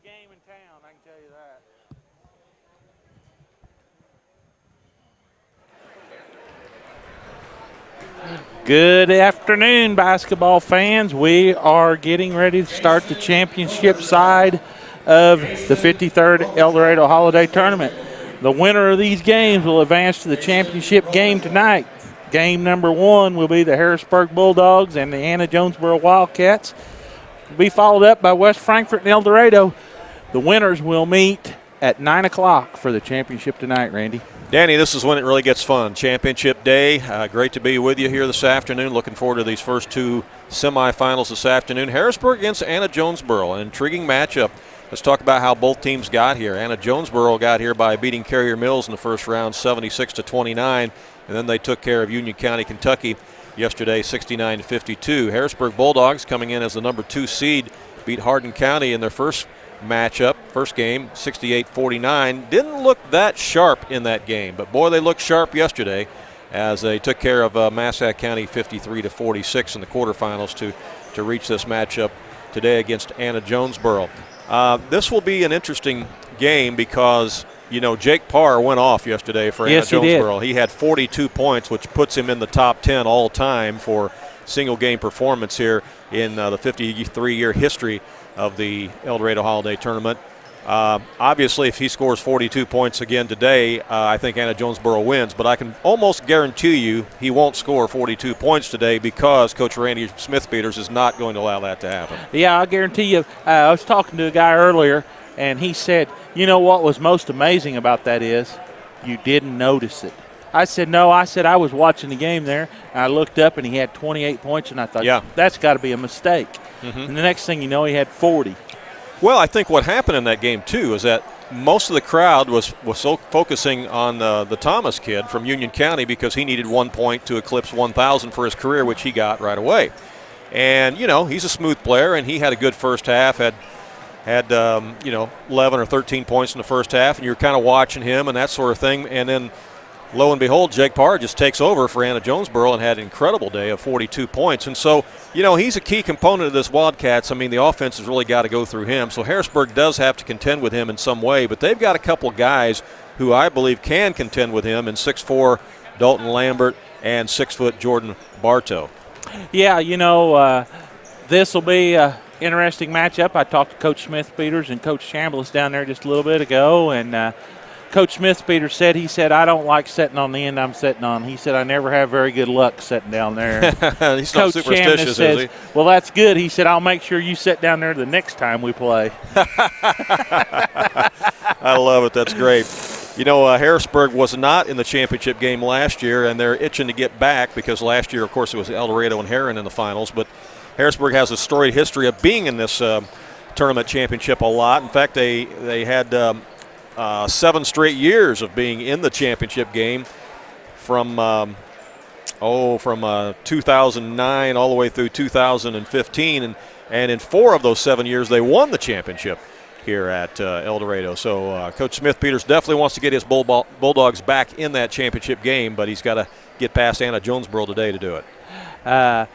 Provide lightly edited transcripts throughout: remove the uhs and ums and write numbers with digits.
game in town, I can tell you that. Good afternoon, basketball fans. We are getting ready to start the championship side of the 53rd Eldorado Holiday Tournament. The winner of these games will advance to the championship game tonight. Game number 1 will be the Harrisburg Bulldogs and the Anna-Jonesboro Wildcats. Will be followed up by West Frankfort and Eldorado. The winners will meet at 9 o'clock for the championship tonight, Randy. Danny, this is when it really gets fun. Championship day. Great to be with you here this afternoon. Looking forward to these first two semifinals this afternoon. Harrisburg against Anna-Jonesboro, an intriguing matchup. Let's talk about how both teams got here. Anna-Jonesboro got here by beating Carrier Mills in the first round, 76-29, and then they took care of Union County, Kentucky yesterday, 69-52. Harrisburg Bulldogs coming in as the number 2 seed, beat Hardin County in their first game, 68-49. Didn't look that sharp in that game, but boy, they looked sharp yesterday as they took care of Massac County 53-46 in the quarterfinals to reach this matchup today against Anna-Jonesboro. This will be an interesting game because, Jake Parr went off yesterday for Anna-Jonesboro. He had 42 points, which puts him in the top 10 all time for single game performance here in the 53-year history of the Eldorado Holiday Tournament. Obviously, if he scores 42 points again today, I think Anna-Jonesboro wins. But I can almost guarantee you he won't score 42 points today because Coach Randy Smith-Peters is not going to allow that to happen. Yeah, I guarantee you. I was talking to a guy earlier, and he said, what was most amazing about that is you didn't notice it. I said, no. I was watching the game there, and I looked up, and he had 28 points, and I thought, that's got to be a mistake. Mm-hmm. And the next thing you know, he had 40. Well, I think what happened in that game, too, is that most of the crowd was so focusing on the Thomas kid from Union County because he needed 1 point to eclipse 1,000 for his career, which he got right away. And, he's a smooth player, and he had a good first half, had 11 or 13 points in the first half, and you're kind of watching him and that sort of thing. And then, lo and behold, Jake Parr just takes over for Anna-Jonesboro and had an incredible day of 42 points. And so, he's a key component of this Wildcats. I mean, the offense has really got to go through him. So Harrisburg does have to contend with him in some way, but they've got a couple guys who I believe can contend with him in 6'4" Dalton Lambert and 6' Jordan Bartow. Yeah, this will be an interesting matchup. I talked to Coach Smith-Peters and Coach Chambliss down there just a little bit ago, and Coach Smith-Peters said, I don't like sitting on the end I'm sitting on. He said, I never have very good luck sitting down there. He's not superstitious, says, is he? Well, that's good. He said, I'll make sure you sit down there the next time we play. I love it. That's great. Harrisburg was not in the championship game last year, and they're itching to get back because last year, of course, it was Eldorado and Herrin in the finals. But Harrisburg has a storied history of being in this tournament championship a lot. In fact, they had 7 straight years of being in the championship game from 2009 all the way through 2015. And in 4 of those 7 years, they won the championship here at Eldorado. So Coach Smith-Peters definitely wants to get his Bulldogs back in that championship game, but he's got to get past Anna-Jonesboro today to do it.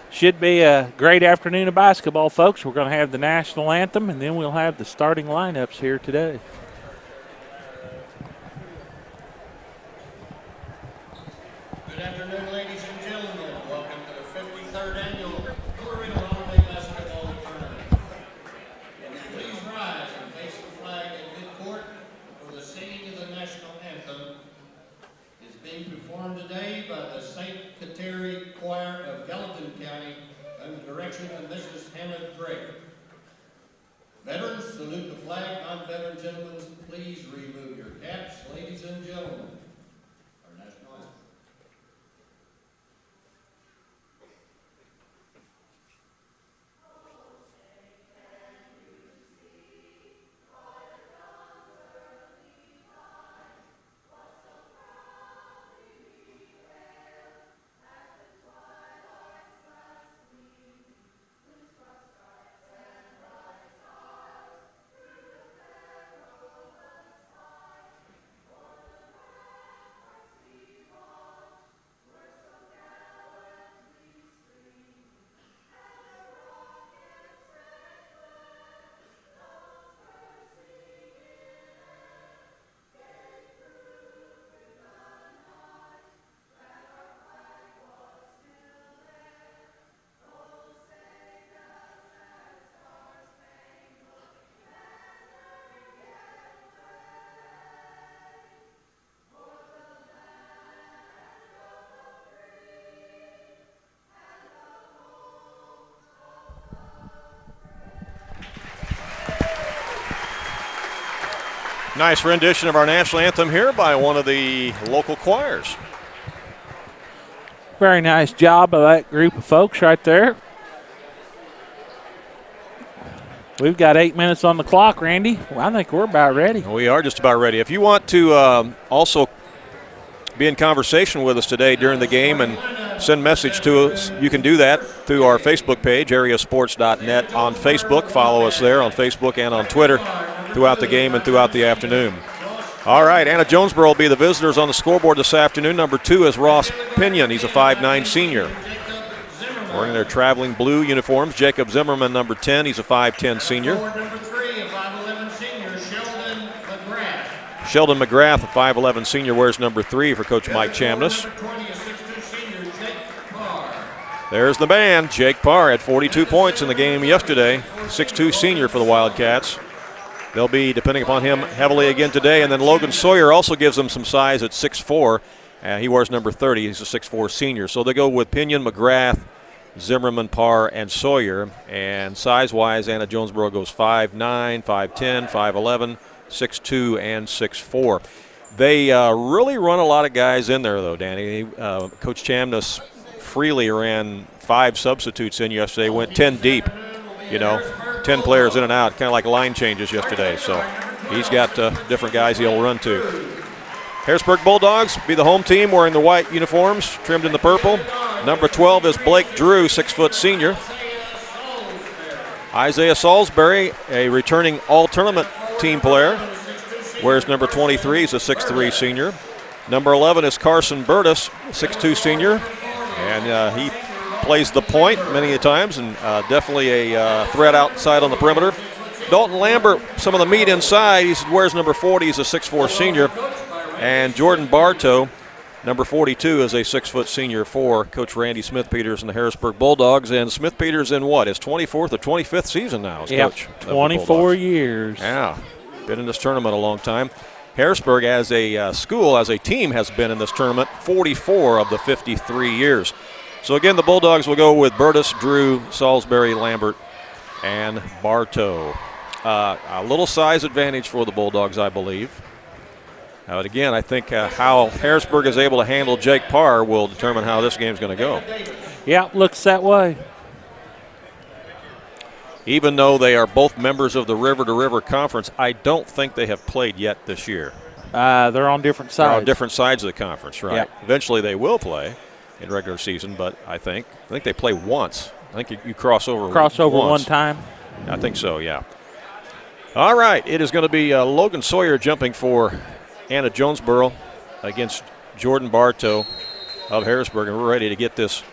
Should be a great afternoon of basketball, folks. We're going to have the national anthem, and then we'll have the starting lineups here today. Good afternoon, ladies and gentlemen. Welcome to the 53rd annual Eldorado Holiday Basketball Tournament. Please rise and face the flag at midcourt for the singing of the national anthem. Is being performed today by the St. Kateri Choir of Gallatin County under the direction of Mrs. Hannah Gray. Veterans, salute the flag. Non-veteran gentlemen, please remove your caps. Ladies and gentlemen, our national anthem. Nice rendition of our national anthem here by one of the local choirs. Very nice job of that group of folks right there. We've got 8 minutes on the clock, Randy. Well, I think we're about ready. We are just about ready. If you want to also be in conversation with us today during the game and send a message to us, you can do that through our Facebook page, AreaSports.net on Facebook. Follow us there on Facebook and on Twitter throughout the game and throughout the afternoon. All right, Anna-Jonesboro will be the visitors on the scoreboard this afternoon. Number 2 is Ross Pinion. He's a 5'9 senior. Wearing their traveling blue uniforms, Jacob Zimmerman, number 10. He's a 5'10 senior. Number 3, a 5'11 senior, Sheldon McGrath. Sheldon McGrath, a 5'11 senior, wears number 3 for Coach Mike Chamness. Number 20, a 6'2 senior, Jake Parr. There's the man. Jake Parr had 42 points in the game yesterday. 6'2 senior for the Wildcats. They'll be depending upon him heavily again today. And then Logan Sawyer also gives them some size at 6'4". He wears number 30. He's a 6'4 senior. So they go with Pinion, McGrath, Zimmerman, Parr, and Sawyer. And size-wise, Anna-Jonesboro goes 5'9", 5'10", 5'11", 6'2", and 6'4". They really run a lot of guys in there, though, Danny. Coach Chamness freely ran 5 substitutes in yesterday, went 10 deep. 10 players in and out, kind of like line changes yesterday. So he's got different guys he'll run to. Harrisburg Bulldogs be the home team wearing the white uniforms trimmed in the purple. Number 12 is Blake Drew, 6' senior. Isaiah Salisbury, a returning all-tournament team player, wears number 23. He's a 6'3 senior. Number 11 is Carson Burtis, 6'2 senior. And he plays the point many times and definitely a threat outside on the perimeter. Dalton Lambert, some of the meat inside. He wears number 40. He's a 6'4 senior. And Jordan Bartow, number 42, is a 6' senior for Coach Randy Smith-Peters and the Harrisburg Bulldogs. And Smith-Peters in what? His 24th or 25th season now as coach. 24 years. Yeah, been in this tournament a long time. Harrisburg as a school, as a team, has been in this tournament 44 of the 53 years. So again, the Bulldogs will go with Burtis, Drew, Salisbury, Lambert, and Bartow. A little size advantage for the Bulldogs, I believe. But again, I think how Harrisburg is able to handle Jake Parr will determine how this game's going to go. Yeah, looks that way. Even though they are both members of the River to River Conference, I don't think they have played yet this year. They're on different sides. They're on different sides of the conference, right? Yep. Eventually they will play in regular season, but I think they play once. I think you cross over once. One time. I think so, yeah. All right, it is going to be Logan Sawyer jumping for Anna-Jonesboro against Jordan Bartow of Harrisburg, and we're ready to get this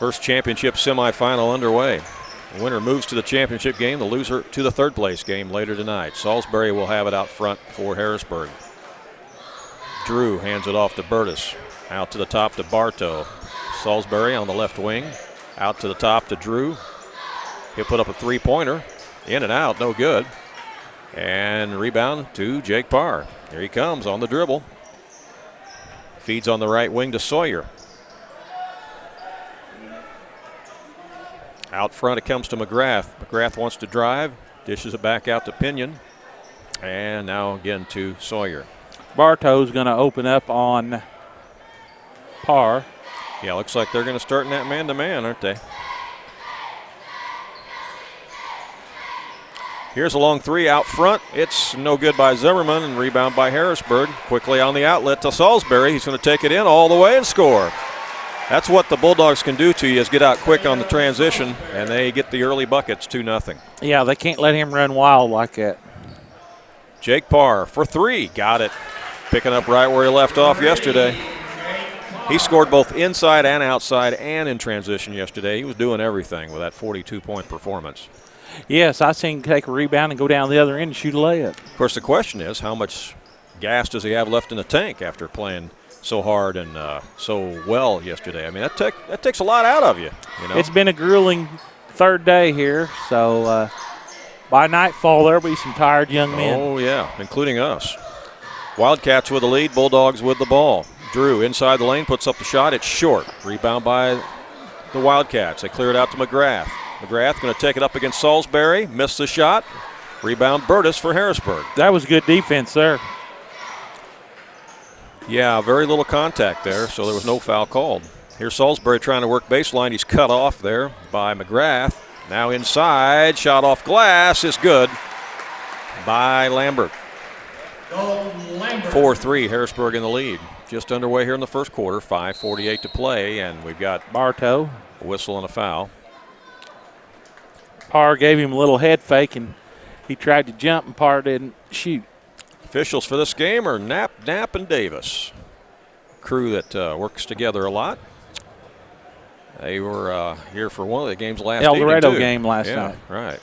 first championship semifinal underway. The winner moves to the championship game, the loser to the third place game later tonight. Salisbury will have it out front for Harrisburg. Drew hands it off to Burtis. Out to the top to Bartow. Salisbury on the left wing. Out to the top to Drew. He'll put up a three-pointer. In and out, no good. And rebound to Jake Parr. Here he comes on the dribble. Feeds on the right wing to Sawyer. Out front it comes to McGrath. McGrath wants to drive. Dishes it back out to Pinion. And now again to Sawyer. Bartow's going to open up on Parr. Yeah, looks like they're going to start in that man-to-man, aren't they? Here's a long three out front. It's no good by Zimmerman, and rebound by Harrisburg. Quickly on the outlet to Salisbury. He's going to take it in all the way and score. That's what the Bulldogs can do to you, is get out quick on the transition, and they get the early buckets, 2-0. Yeah, they can't let him run wild like that. Jake Parr for 3. Got it. Picking up right where he left off yesterday. He scored both inside and outside and in transition yesterday. He was doing everything with that 42-point performance. Yes, I seen him take a rebound and go down the other end and shoot a layup. Of course, the question is, how much gas does he have left in the tank after playing so hard and so well yesterday? I mean, that takes a lot out of you. It's been a grueling third day here, so by nightfall there'll be some tired young men. Oh, yeah, including us. Wildcats with the lead, Bulldogs with the ball. Drew inside the lane, puts up the shot. It's short. Rebound by the Wildcats. They clear it out to McGrath. McGrath going to take it up against Salisbury. Missed the shot. Rebound Burtis for Harrisburg. That was good defense there. Yeah, very little contact there, so there was no foul called. Here's Salisbury trying to work baseline. He's cut off there by McGrath. Now inside, shot off glass is good by Lambert. 4-3, Harrisburg in the lead. Just underway here in the first quarter, 5:48 to play, and we've got Bartow. A whistle and a foul. Parr gave him a little head fake, and he tried to jump, and Parr didn't shoot. Officials for this game are Knapp, and Davis. Crew that works together a lot. They were here for one of the games last night. Eldorado game last night. Right.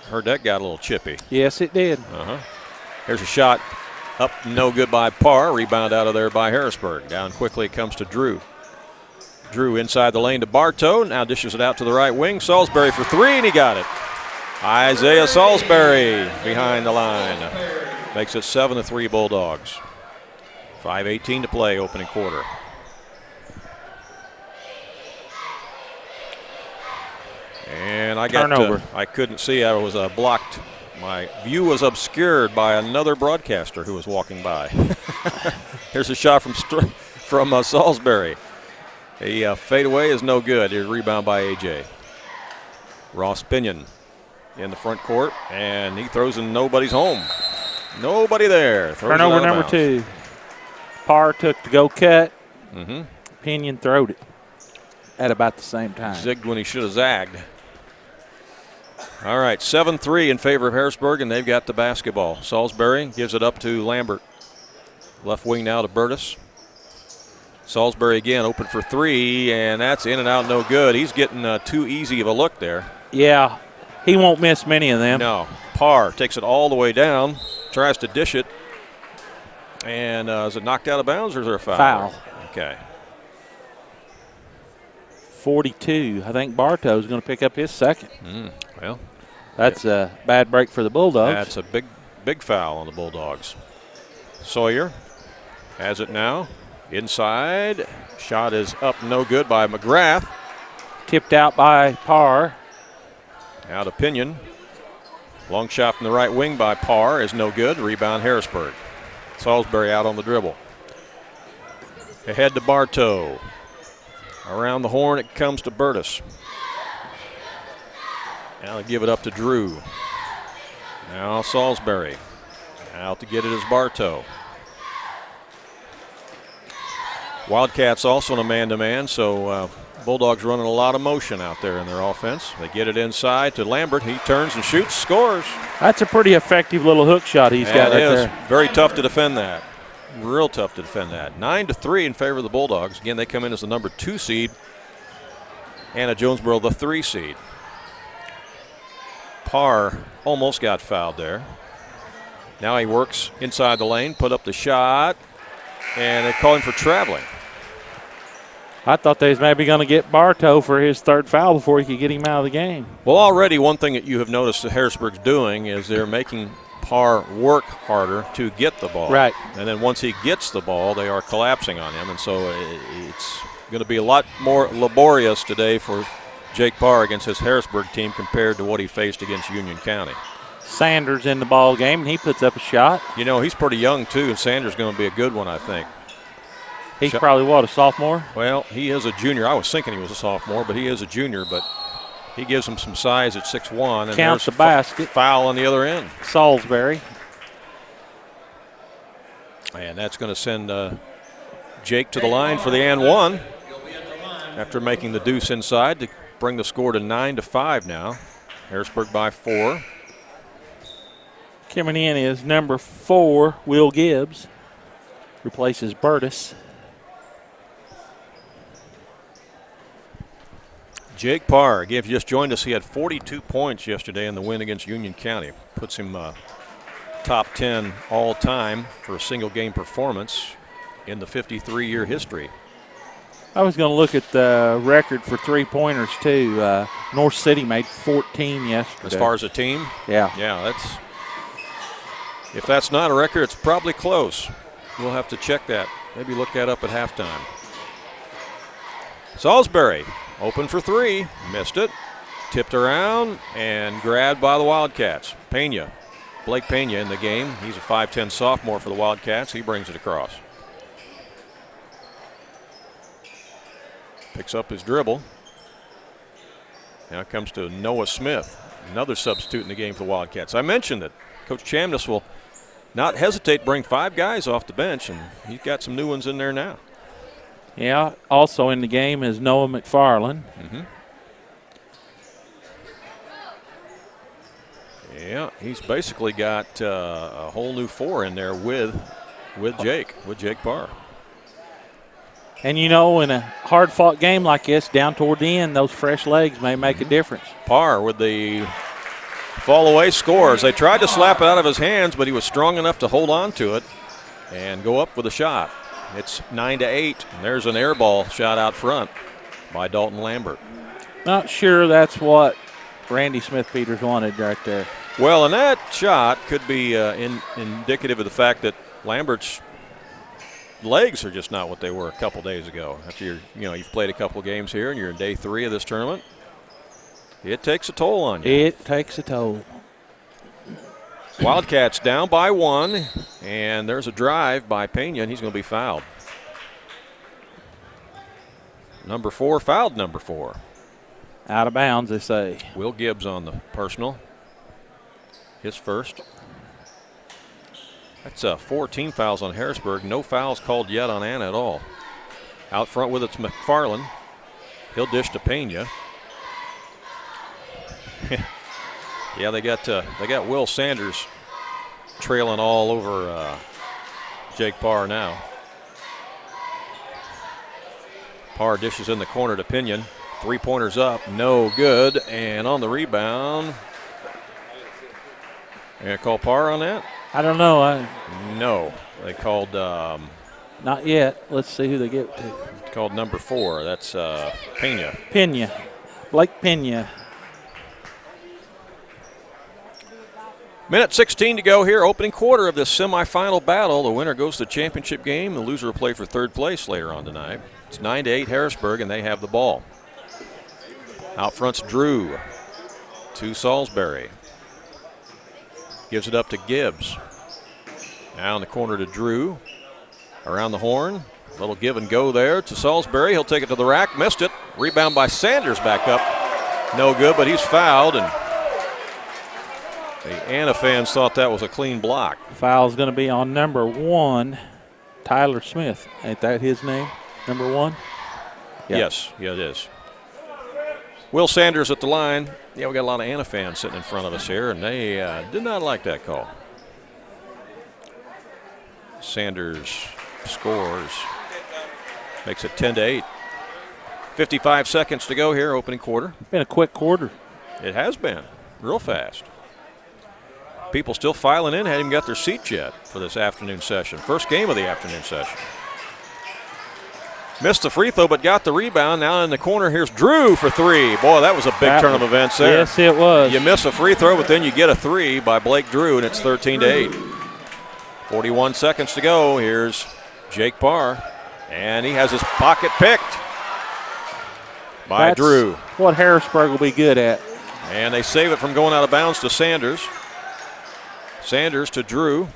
Heard that got a little chippy. Yes, it did. Here's a shot up, no good by Parr. Rebound out of there by Harrisburg. Down quickly it comes to Drew. Drew inside the lane to Bartow. Now dishes it out to the right wing. Salisbury for three, and he got it. Isaiah Salisbury behind the line. Makes it 7-3 Bulldogs. 5:18 to play, opening quarter. And I got turnover. I couldn't see. I was blocked. My view was obscured by another broadcaster who was walking by. Here's a shot from Salisbury. A fadeaway is no good. A rebound by A.J. Ross Pinion in the front court, and he throws in nobody's home. Nobody there. Turnover number 2. Parr took the go cut. Pinion throwed it at about the same time. Zigged when he should have zagged. All right, 7-3 in favor of Harrisburg, and they've got the basketball. Salisbury gives it up to Lambert. Left wing now to Burtis. Salisbury again open for three, and that's in and out, no good. He's getting too easy of a look there. Yeah, he won't miss many of them. No. Parr takes it all the way down, tries to dish it, and is it knocked out of bounds, or is there a foul? Foul. Okay. 42. I think Bartow's going to pick up his second. Well, that's a bad break for the Bulldogs. That's a big foul on the Bulldogs. Sawyer has it now. Inside. Shot is up, no good by McGrath. Tipped out by Parr. Out of Pinion. Long shot from the right wing by Parr is no good. Rebound Harrisburg. Salisbury out on the dribble. Ahead to Bartow. Around the horn it comes to Burtis. Now they give it up to Drew. Now Salisbury. Out to get it is Bartow. Wildcats also in a man-to-man, so Bulldogs running a lot of motion out there in their offense. They get it inside to Lambert. He turns and shoots, scores. That's a pretty effective little hook shot he's got right there. Very tough to defend that. Real tough to defend that. 9-3 in favor of the Bulldogs. Again, they come in as the number 2 seed. Anna-Jonesboro, the 3 seed. Parr almost got fouled there. Now he works inside the lane, put up the shot, and they call him for traveling. I thought they was maybe going to get Bartow for his third foul before he could get him out of the game. Well, already one thing that you have noticed that Harrisburg's doing is they're making Parr work harder to get the ball. Right. And then once he gets the ball, they are collapsing on him. And so it's going to be a lot more laborious today for Jake Parr against his Harrisburg team compared to what he faced against Union County. Sanders in the ball game, and he puts up a shot. You know, he's pretty young, too, and Sanders going to be a good one, I think. He's probably, what, a sophomore? Well, he is a junior. I was thinking he was a sophomore, but he is a junior. But he gives him some size at 6'1". And counts the basket. Foul on the other end. Salisbury. And that's going to send Jake to the line for the and one after making the deuce inside to bring the score to 9-5 now. Harrisburg by 4. Coming in is number 4, Will Gibbs. Replaces Burtis. Jake Parr, again, if you just joined us, he had 42 points yesterday in the win against Union County. Puts him top 10 all time for a single game performance in the 53-year history. I was going to look at the record for three-pointers, too. North City made 14 yesterday. As far as a team? Yeah. Yeah, if that's not a record, it's probably close. We'll have to check that. Maybe look that up at halftime. Salisbury open for three. Missed it. tipped around and grabbed by the Wildcats. Blake Pena in the game. He's a 5'10 sophomore for the Wildcats. He brings it across. Picks up his dribble. Now it comes to Noah Smith, another substitute in the game for the Wildcats. I mentioned that Coach Chamness will not hesitate to bring 5 guys off the bench, and he's got some new ones in there now. Yeah, also in the game is Noah McFarland. Yeah, he's basically got a whole new 4 in there with Jake Parr. And, you know, in a hard-fought game like this, down toward the end, those fresh legs may make a difference. Parr with the fall-away scores. They tried to slap it out of his hands, but he was strong enough to hold on to it and go up with a shot. It's 9-8, and there's an air ball shot out front by Dalton Lambert. Not sure that's what Randy Smith-Peters wanted right there. Well, and that shot could be indicative of the fact that Lambert's legs are just not what they were a couple days ago. After you've played a couple games here and you're in day 3 of this tournament, it takes a toll on you. It takes a toll. Wildcats down by 1, and there's a drive by Pena, and he's going to be fouled. Number 4 fouled number 4. Out of bounds, they say. Will Gibbs on the personal. His first. That's 4 team fouls on Harrisburg. No fouls called yet on Anna at all. Out front with it's McFarland. He'll dish to Pena. Yeah, they got Will Sanders trailing all over Jake Parr now. Parr dishes in the corner to Pinion. 3-pointers up, no good, and on the rebound. They gonna call Parr on that? I don't know. No, they called. Not yet. Let's see who they get to. Called number 4. That's Pena. Blake Pena. Minute 16 to go here, opening quarter of this semifinal battle. The winner goes to the championship game. The loser will play for 3rd place later on tonight. It's 9-8 Harrisburg, and they have the ball. Out front's Drew to Salisbury. Gives it up to Gibbs. Now in the corner to Drew. Around the horn. Little give and go there to Salisbury. He'll take it to the rack. Missed it. Rebound by Sanders back up. No good, but he's fouled, and the Anna fans thought that was a clean block. Foul's going to be on number 1, Tyler Smith. Ain't that his name? Number 1? Yeah. Yes, yeah, it is. Will Sanders at the line. Yeah, we got a lot of Anna fans sitting in front of us here, and they did not like that call. Sanders scores. Makes it 10-8. 55 seconds to go here, opening quarter. Been a quick quarter. It has been. Real fast. People still filing in, hadn't even got their seats yet for this afternoon session. First game of the afternoon session. Missed the free throw, but got the rebound. Now in the corner, here's Drew for 3. Boy, that was a big turn of events there. Yes, it was. You miss a free throw, but then you get a 3 by Blake Drew, and it's 13-8. 41 seconds to go. Here's Jake Parr, and he has his pocket picked by Drew. What Harrisburg will be good at. And they save it from going out of bounds to Sanders. Sanders to Drew.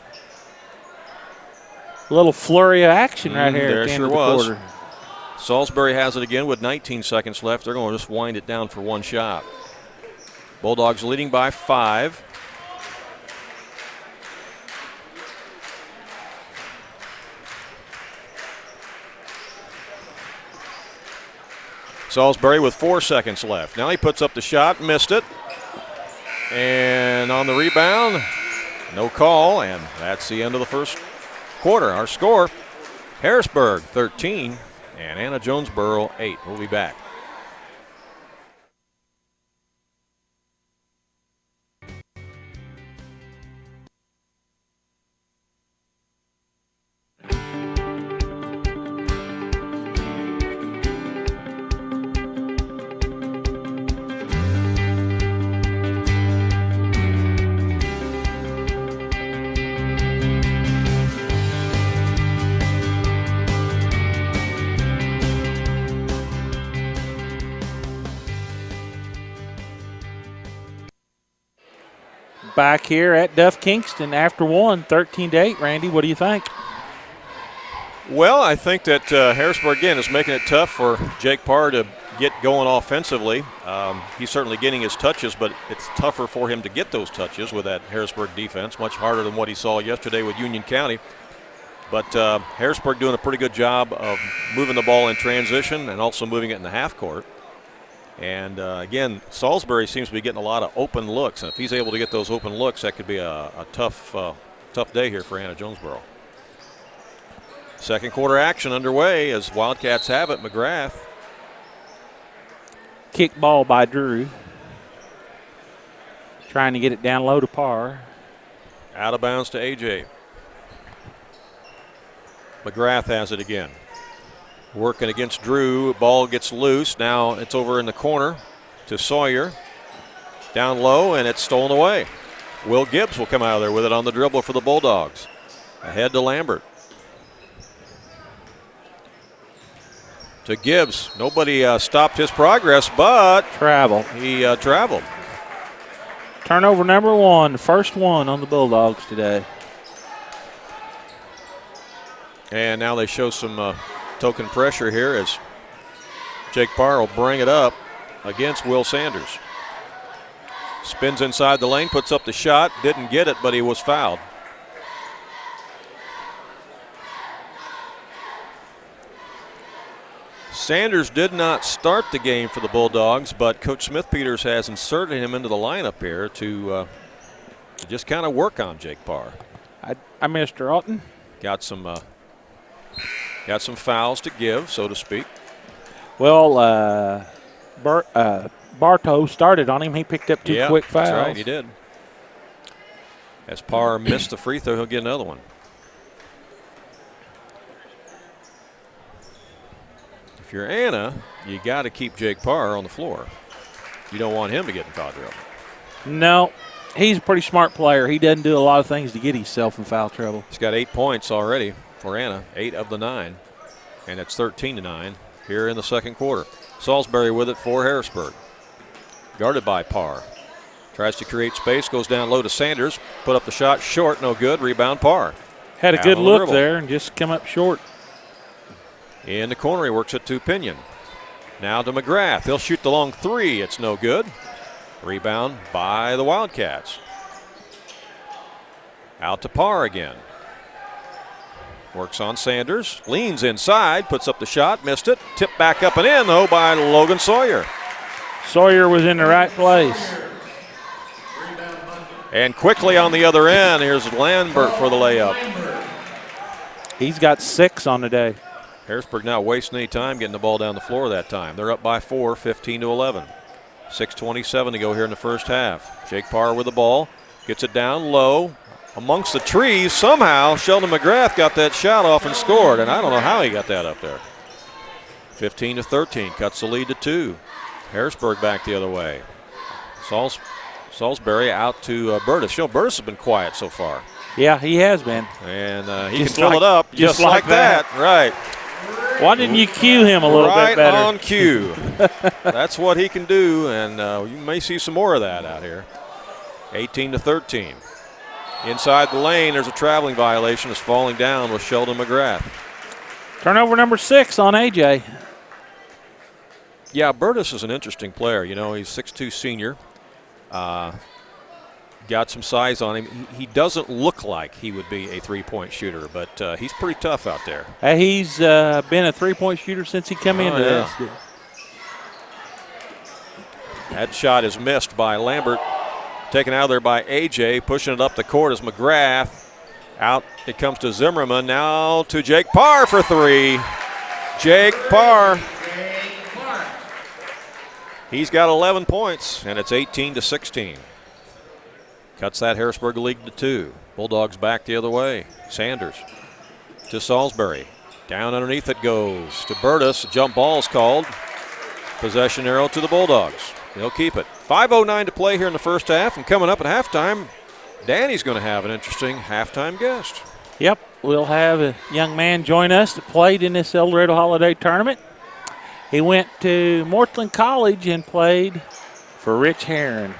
A little flurry of action right here. There at the end sure of the was. quarter. Salisbury has it again with 19 seconds left. They're going to just wind it down for one shot. Bulldogs leading by 5. Salisbury with 4 seconds left. Now he puts up the shot, missed it. And on the rebound, no call, and that's the end of the first quarter. Our score, Harrisburg 13 and Anna-Jonesboro 8. We'll be back. back here at Duff Kingston after one, 13-8. Randy, what do you think? Well, I think that Harrisburg, again, is making it tough for Jake Parr to get going offensively. He's certainly getting his touches, but it's tougher for him to get those touches with that Harrisburg defense, much harder than what he saw yesterday with Union County. But Harrisburg doing a pretty good job of moving the ball in transition and also moving it in the half court. And, again, Salisbury seems to be getting a lot of open looks. And if he's able to get those open looks, that could be a tough day here for Anna-Jonesboro. Second quarter action underway as Wildcats have it. McGrath. Kick ball by Drew. Trying to get it down low to Parr. Out of bounds to A.J. McGrath has it again. Working against Drew. Ball gets loose. Now it's over in the corner to Sawyer. Down low, and it's stolen away. Will Gibbs will come out of there with it on the dribble for the Bulldogs. Ahead to Lambert. To Gibbs. Nobody stopped his progress, but he traveled. Turnover number one, first one on the Bulldogs today. And now they show some token pressure here as Jake Parr will bring it up against Will Sanders. Spins inside the lane, puts up the shot, didn't get it, but he was fouled. Sanders did not start the game for the Bulldogs, but Coach Smith-Peters has inserted him into the lineup here to just kind of work on Jake Parr. I missed Alton. Got some fouls to give, so to speak. Well, Bartow started on him. He picked up two quick fouls. That's right, he did. As Parr missed the free throw, he'll get another one. If you're Anna, you got to keep Jake Parr on the floor. You don't want him to get in foul trouble. No, he's a pretty smart player. He doesn't do a lot of things to get himself in foul trouble. He's got 8 points already for Anna, 8 of the 9, and it's 13-9 here in the second quarter. Salisbury with it for Harrisburg. Guarded by Parr. Tries to create space, goes down low to Sanders. Put up the shot, short, no good. Rebound Parr. Had a good look there and just come up short. In the corner, he works it to Pinion. Now to McGrath. He'll shoot the long three. It's no good. Rebound by the Wildcats. Out to Parr again. Works on Sanders. Leans inside. Puts up the shot. Missed it. Tipped back up and in, though, by Logan Sawyer. Sawyer was in the right place. And quickly on the other end, here's Lambert for the layup. He's got 6 on the day. Harrisburg not wasting any time getting the ball down the floor that time. They're up by 4, 15-11. 6:27 to go here in the first half. Jake Parr with the ball. Gets it down low. Amongst the trees, somehow Sheldon McGrath got that shot off and scored, and I don't know how he got that up there. 15-13, cuts the lead to 2. Harrisburg back the other way. Salisbury out to Burtis. You know, Burtis has been quiet so far. Yeah, he has been. And he can fill it up just like that. Right. Why didn't you cue him a little bit better? Right on cue. That's what he can do, and you may see some more of that out here. 18-13. Inside the lane, there's a traveling violation. It's falling down with Sheldon McGrath. Turnover number 6 on AJ. Yeah, Burtis is an interesting player. You know, he's 6'2" senior. Got some size on him. He doesn't look like he would be a three-point shooter, but he's pretty tough out there. He's been a three-point shooter since he came into this. That shot is missed by Lambert. Taken out of there by A.J. Pushing it up the court is McGrath. Out it comes to Zimmerman. Now to Jake Parr for 3. Jake Parr. He's got 11 points, and it's 18-16. Cuts that Harrisburg lead to 2. Bulldogs back the other way. Sanders to Salisbury. Down underneath it goes to Burtis. Jump ball's called. Possession arrow to the Bulldogs. They'll keep it. 5:09 to play here in the first half, and coming up at halftime, Danny's going to have an interesting halftime guest. Yep, we'll have a young man join us that played in this Eldorado Holiday Tournament. He went to Mortland College and played for Rich Herron.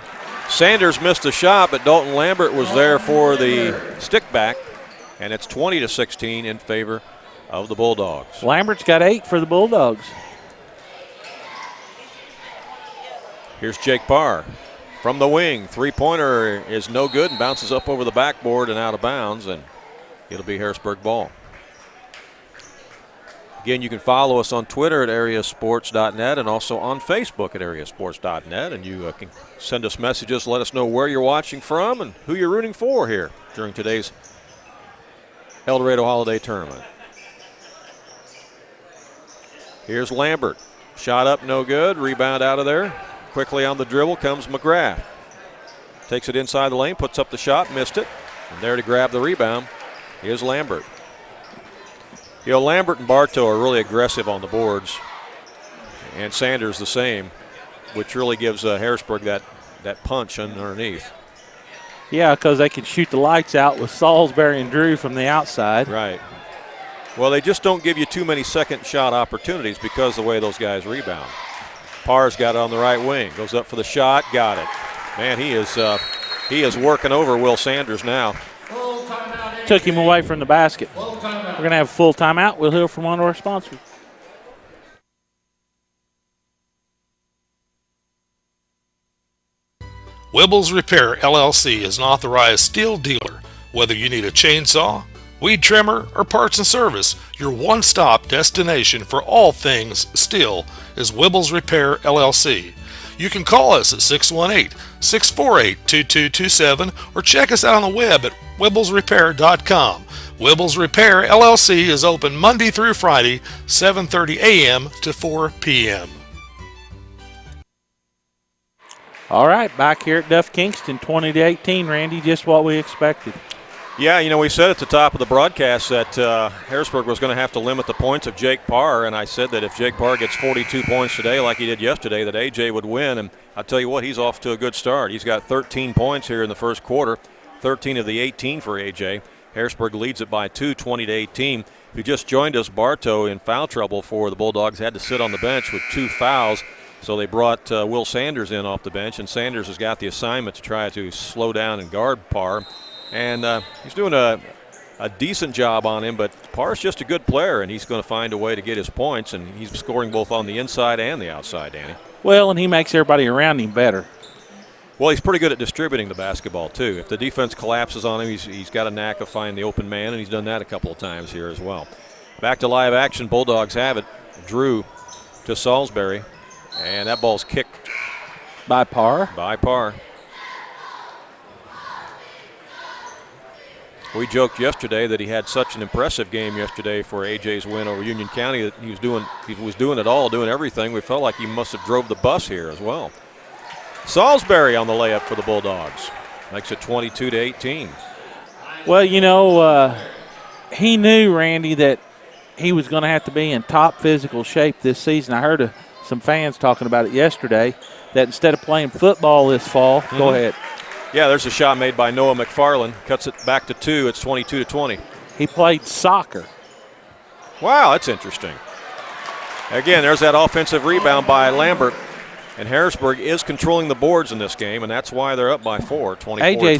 Sanders missed a shot, but Dalton Lambert was there for the stick back, and it's 20-16 in favor of the Bulldogs. Lambert's got 8 for the Bulldogs. Here's Jake Parr from the wing. Three-pointer is no good and bounces up over the backboard and out of bounds, and it'll be Harrisburg ball. Again, you can follow us on Twitter at AreaSports.net and also on Facebook at AreaSports.net. And you can send us messages, let us know where you're watching from and who you're rooting for here during today's Eldorado Holiday Tournament. Here's Lambert. Shot up, no good. Rebound out of there. Quickly on the dribble comes McGrath. Takes it inside the lane, puts up the shot, missed it. And there to grab the rebound is Lambert. You know, Lambert and Bartow are really aggressive on the boards, and Sanders the same, which really gives Harrisburg that punch underneath. Yeah, because they can shoot the lights out with Salisbury and Drew from the outside. Right. Well, they just don't give you too many second shot opportunities because of the way those guys rebound. Parr's got it on the right wing, goes up for the shot, got it. Man, he is working over Will Sanders now. Took him away from the basket. We're going to have a full timeout. We'll hear from one of our sponsors. Wibbles Repair LLC is an authorized steel dealer. Whether you need a chainsaw, weed trimmer, or parts and service, your one-stop destination for all things steel is Wibbles Repair LLC. You can call us at 618-648-2227 or check us out on the web at wibblesrepair.com. Wibbles Repair LLC is open Monday through Friday, 7:30 a.m. to 4 p.m. All right, back here at Duff Kingston, 20-18, Randy, just what we expected. Yeah, you know, we said at the top of the broadcast that Harrisburg was going to have to limit the points of Jake Parr, and I said that if Jake Parr gets 42 points today like he did yesterday, that A.J. would win, and I'll tell you what, he's off to a good start. He's got 13 points here in the first quarter, 13 of the 18 for A.J. Harrisburg leads it by 2, 20-18. If you just joined us, Bartow in foul trouble for the Bulldogs had to sit on the bench with 2 fouls, so they brought Will Sanders in off the bench, and Sanders has got the assignment to try to slow down and guard Parr. And he's doing a decent job on him, but Parr's just a good player, and he's going to find a way to get his points, and he's scoring both on the inside and the outside, Danny. Well, and he makes everybody around him better. Well, he's pretty good at distributing the basketball, too. If the defense collapses on him, he's got a knack of finding the open man, and he's done that a couple of times here as well. Back to live action. Bulldogs have it. Drew to Salisbury, and that ball's kicked. By Parr. By Parr. We joked yesterday that he had such an impressive game yesterday for A.J.'s win over Union County that he was doing it all, doing everything. We felt like he must have drove the bus here as well. Salisbury on the layup for the Bulldogs. Makes it 22-18. Well, you know, he knew, Randy, that he was going to have to be in top physical shape this season. I heard some fans talking about it yesterday, that instead of playing football this fall, go ahead. Yeah, there's a shot made by Noah McFarland. Cuts it back to 2. It's 22-20. He played soccer. Wow, that's interesting. Again, there's that offensive rebound by Lambert. And Harrisburg is controlling the boards in this game, and that's why they're up by 4, 24-20. AJ's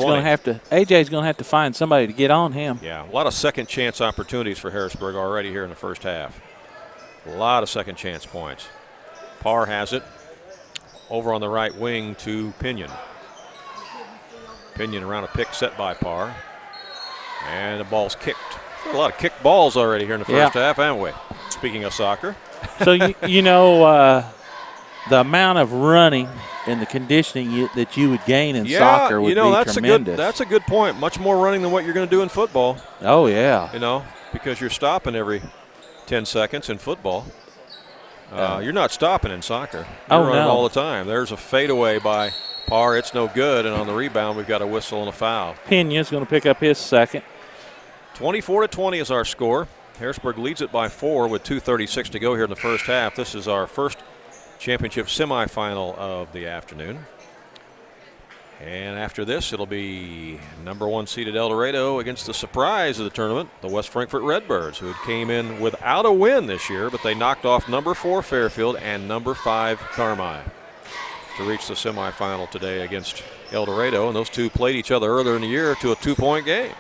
going to have to find somebody to get on him. Yeah, a lot of second chance opportunities for Harrisburg already here in the first half. A lot of second chance points. Parr has it over on the right wing to Pinion. Pinion around a pick set by Parr. And the ball's kicked. A lot of kicked balls already here in the first half, haven't we? Speaking of soccer. So, you know, the amount of running and the conditioning that you would gain in soccer would be tremendous. That's a good point. Much more running than what you're going to do in football. Oh, yeah. You know, because you're stopping every 10 seconds in football. You're not stopping in soccer. You're running all the time. There's a fadeaway by Parr. It's no good. And on the rebound, we've got a whistle and a foul. Pena's going to pick up his second. 24-20 is our score. Harrisburg leads it by 4 with 2:36 to go here in the first half. This is our first championship semifinal of the afternoon. And after this, it'll be number 1 seeded Eldorado against the surprise of the tournament, the West Frankfort Redbirds, who came in without a win this year, but they knocked off number 4 Fairfield and number 5 Carmi. to reach the semifinal today against Eldorado, and those two played each other earlier in the year to a 2-point game.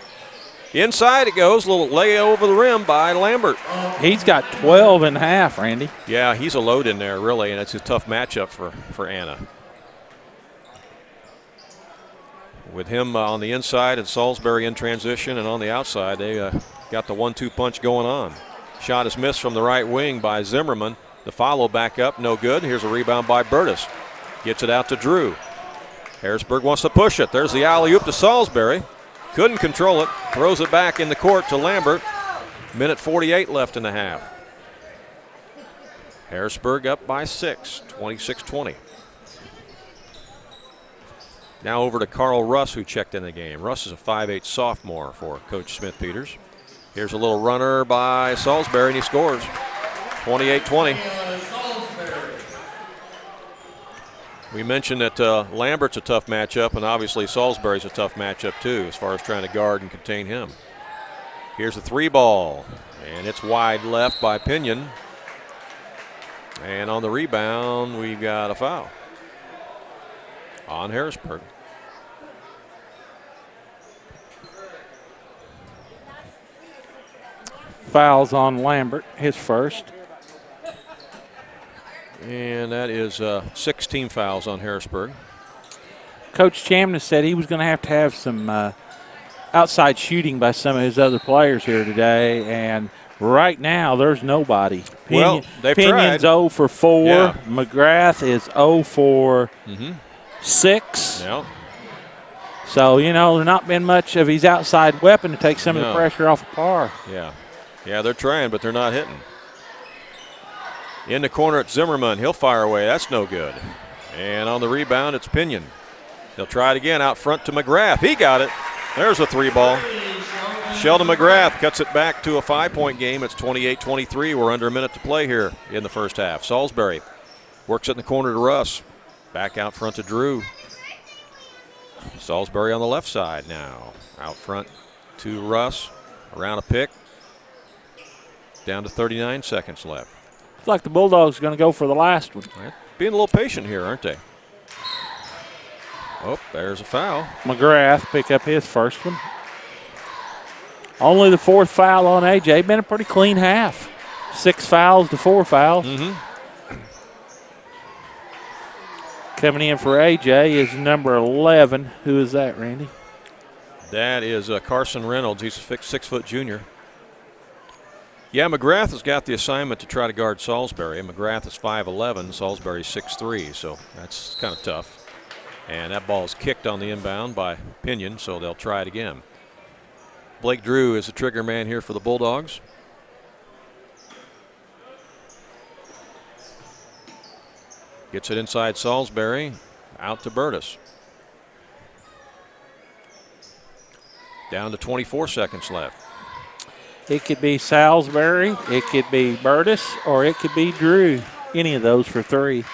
Inside it goes, a little lay over the rim by Lambert. He's got 12 and a half, Randy. Yeah, he's a load in there, really, and it's a tough matchup for Anna. With him on the inside and Salisbury in transition, and on the outside, they got the 1-2 punch going on. Shot is missed from the right wing by Zimmerman. The follow back up, no good. Here's a rebound by Burtis. Gets it out to Drew. Harrisburg wants to push it. There's the alley-oop to Salisbury. Couldn't control it. Throws it back in the court to Lambert. Minute 48 left in the half. Harrisburg up by 6, 26-20. Now over to Carl Russ, who checked in the game. Russ is a 5'8 sophomore for Coach Smith-Peters. Here's a little runner by Salisbury, and he scores. 28-20. We mentioned that Lambert's a tough matchup, and obviously Salisbury's a tough matchup too, as far as trying to guard and contain him. Here's a 3-ball, and it's wide left by Pinion. And on the rebound, we've got a foul on Harrisburg. Fouls on Lambert, his first. And that is 16 fouls on Harrisburg. Coach Chamness said he was going to have some outside shooting by some of his other players here today, and right now there's nobody. Well, they've Pinion's tried. 0 for 4. Yeah. McGrath is 0 for 6. Yeah. So, there's not been much of his outside weapon to take some of the pressure off of Parr. Yeah. Yeah, they're trying, but they're not hitting. In the corner, it's Zimmerman. He'll fire away. That's no good. And on the rebound, it's Pinion. They'll try it again out front to McGrath. He got it. There's a 3-ball. Sheldon McGrath cuts it back to a 5-point game. It's 28-23. We're under a minute to play here in the first half. Salisbury works it in the corner to Russ. Back out front to Drew. Salisbury on the left side now. Out front to Russ. Around a pick. Down to 39 seconds left. Looks like the Bulldogs are going to go for the last one. Being a little patient here, aren't they? Oh, there's a foul. McGrath pick up his first one. Only the 4th foul on AJ. Been a pretty clean half. 6 fouls to 4 fouls. Coming in for AJ is number 11. Who is that, Randy? That is Carson Reynolds. He's a 6-foot junior. Yeah, McGrath has got the assignment to try to guard Salisbury. McGrath is 5'11", Salisbury's 6'3", so that's kind of tough. And that ball is kicked on the inbound by Pinion, so they'll try it again. Blake Drew is the trigger man here for the Bulldogs. Gets it inside Salisbury, out to Burtis. Down to 24 seconds left. It could be Salisbury, it could be Burtis, or it could be Drew. Any of those for 3.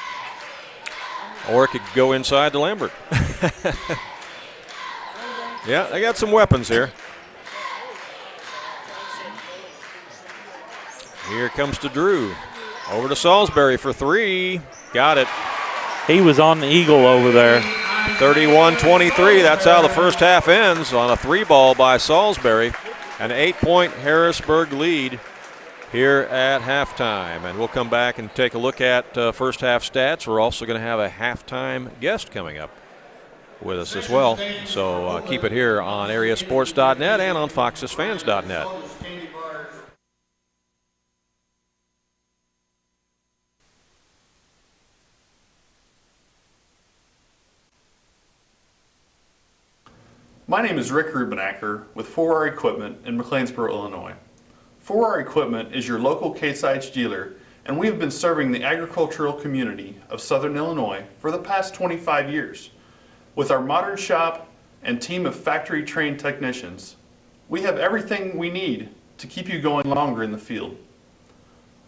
Or it could go inside to Lambert. Yeah, they got some weapons here. Here comes to Drew. Over to Salisbury for 3. Got it. He was on the eagle over there. 31-23. That's how the first half ends, on a 3-ball by Salisbury. An 8-point Harrisburg lead here at halftime. And we'll come back and take a look at first half stats. We're also going to have a halftime guest coming up with us as well. So keep it here on AreaSports.net and on FoxesFans.net. My name is Rick Rubenacker with 4R Equipment in McLeansboro, Illinois. 4R Equipment is your local Case IH dealer, and we have been serving the agricultural community of Southern Illinois for the past 25 years. With our modern shop and team of factory-trained technicians, we have everything we need to keep you going longer in the field.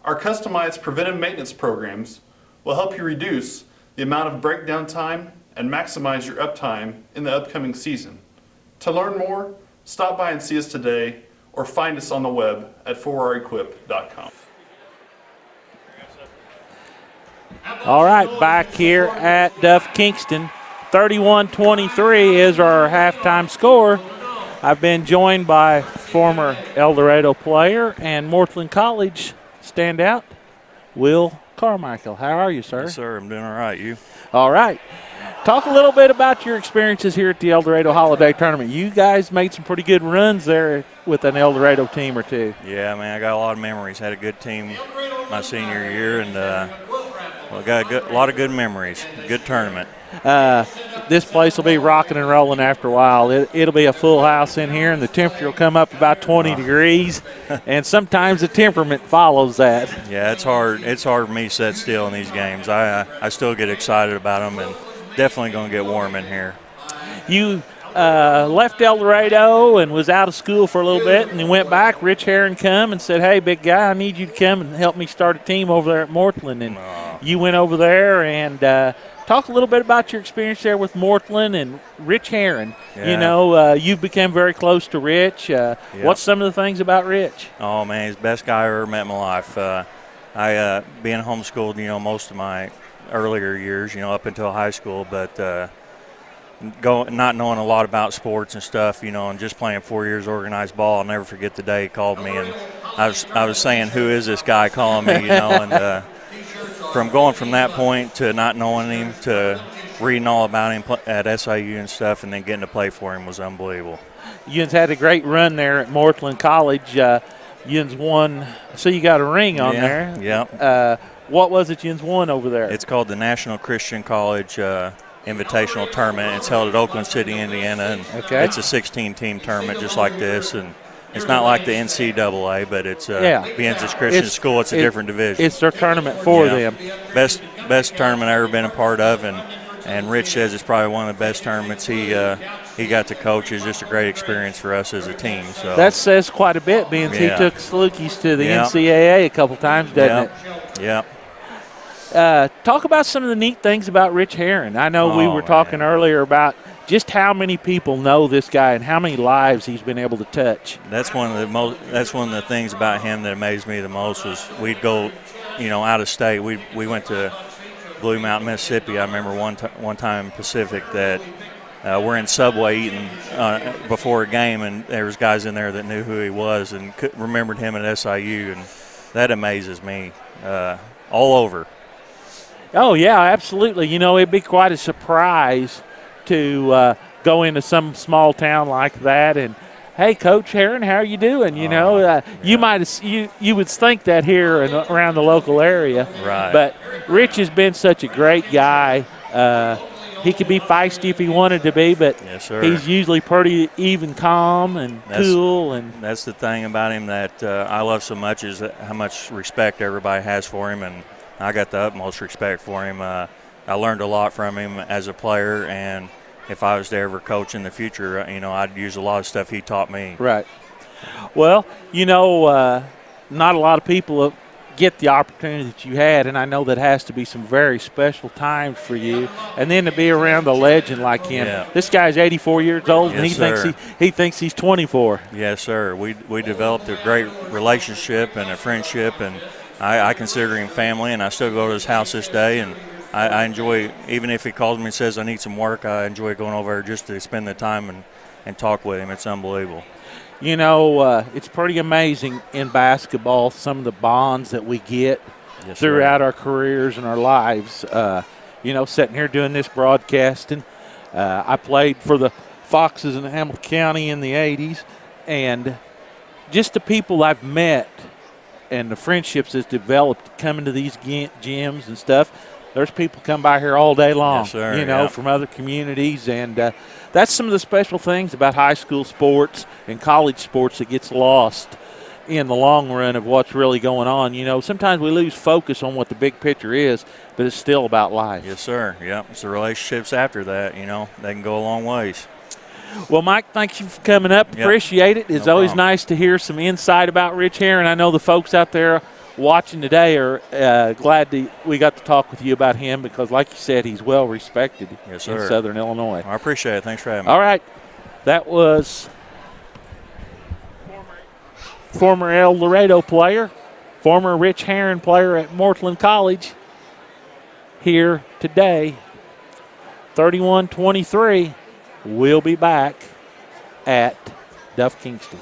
Our customized preventive maintenance programs will help you reduce the amount of breakdown time and maximize your uptime in the upcoming season. To learn more, stop by and see us today or find us on the web at 4requip.com. All right, back here at Duff Kingston, 31-23 is our halftime score. I've been joined by former Eldorado player and Mortland College standout, Will Carmichael. How are you, sir? Yes, sir. I'm doing all right. You? All right. Talk a little bit about your experiences here at the Eldorado Holiday Tournament. You guys made some pretty good runs there with an Eldorado team or two. Yeah, man, I got a lot of memories. Had a good team my senior year, and got a lot of good memories. Good tournament. This place will be rocking and rolling after a while. It'll be a full house in here, and the temperature will come up about 20 degrees, and sometimes the temperament follows that. Yeah, it's hard. It's hard for me to sit still in these games. I still get excited about them, and definitely going to get warm in here. You left Eldorado and was out of school for a little bit, and then went back. Rich Herron come and said, hey, big guy, I need you to come and help me start a team over there at Mortland. And you went over there and talk a little bit about your experience there with Mortland and Rich Herron. Yeah. You know, you've become very close to Rich. Yep. What's some of the things about Rich? Oh, man, he's the best guy I ever met in my life. I being homeschooled, most of my earlier years, up until high school, but not knowing a lot about sports and stuff, and just playing 4 years organized ball, I'll never forget the day he called me, and I was saying, who is this guy calling me, and from going from that point to not knowing him to reading all about him at SIU and stuff, and then getting to play for him was unbelievable. You've had a great run there at Mortland College. You've won, so you got a ring on there. Yeah. What was it you won over there? It's called the National Christian College Invitational Tournament. It's held at Oakland City, Indiana, and it's a 16-team tournament just like this. And it's not like the NCAA, but it's being it's Christian school, it's a different division. It's their tournament for them. Best tournament I've ever been a part of, and Rich says it's probably one of the best tournaments he got to coach. It's just a great experience for us as a team. So that says quite a bit, being he took Salukis to the NCAA a couple times, doesn't it? Yeah. Talk about some of the neat things about Rich Herron. I know we were talking earlier about just how many people know this guy and how many lives he's been able to touch. That's one of the things about him that amazed me the most was we'd go, out of state. We went to Blue Mountain, Mississippi. I remember one time in Pacific that we're in Subway eating before a game, and there was guys in there that knew who he was and remembered him at SIU, and that amazes me all over. Oh, yeah, absolutely. it'd be quite a surprise to go into some small town like that and, hey, Coach Herron, how are you doing? You would think that here and around the local area. Right. But Rich has been such a great guy. He could be feisty if he wanted to be, but yes, sir. He's usually pretty even calm and cool. And that's the thing about him that I love so much is how much respect everybody has for him, and I got the utmost respect for him. I learned a lot from him as a player, and if I was to ever coach in the future, I'd use a lot of stuff he taught me. Right. Well, not a lot of people get the opportunity that you had, and I know that has to be some very special times for you. And then to be around a legend like him. Yeah. This guy's 84 years old, and he thinks he's 24. Yes, sir. We developed a great relationship and a friendship, and I consider him family, and I still go to his house this day, and I enjoy, even if he calls me and says I need some work, I enjoy going over there just to spend the time and talk with him. It's unbelievable. It's pretty amazing in basketball, some of the bonds that we get throughout our careers and our lives. Sitting here doing this broadcasting, I played for the Foxes in Hamilton County in the 80s, and just the people I've met and the friendships that's developed coming to these gyms and stuff. There's people come by here all day long, yes, sir, from other communities, and that's some of the special things about high school sports and college sports that gets lost in the long run of what's really going on. Sometimes we lose focus on what the big picture is, but it's still about life. Yes, sir. Yep. It's the relationships after that, they can go a long ways. Well, Mike, thank you for coming up. Yep. Appreciate it. It's always nice to hear some insight about Rich Herron. I know the folks out there watching today are glad we got to talk with you about him because, like you said, he's well respected in Southern Illinois. I appreciate it. Thanks for having me. All right. That was former Eldorado player, former Rich Herron player at Mortland College, here today. 31-23. We'll be back at Duff Kingston.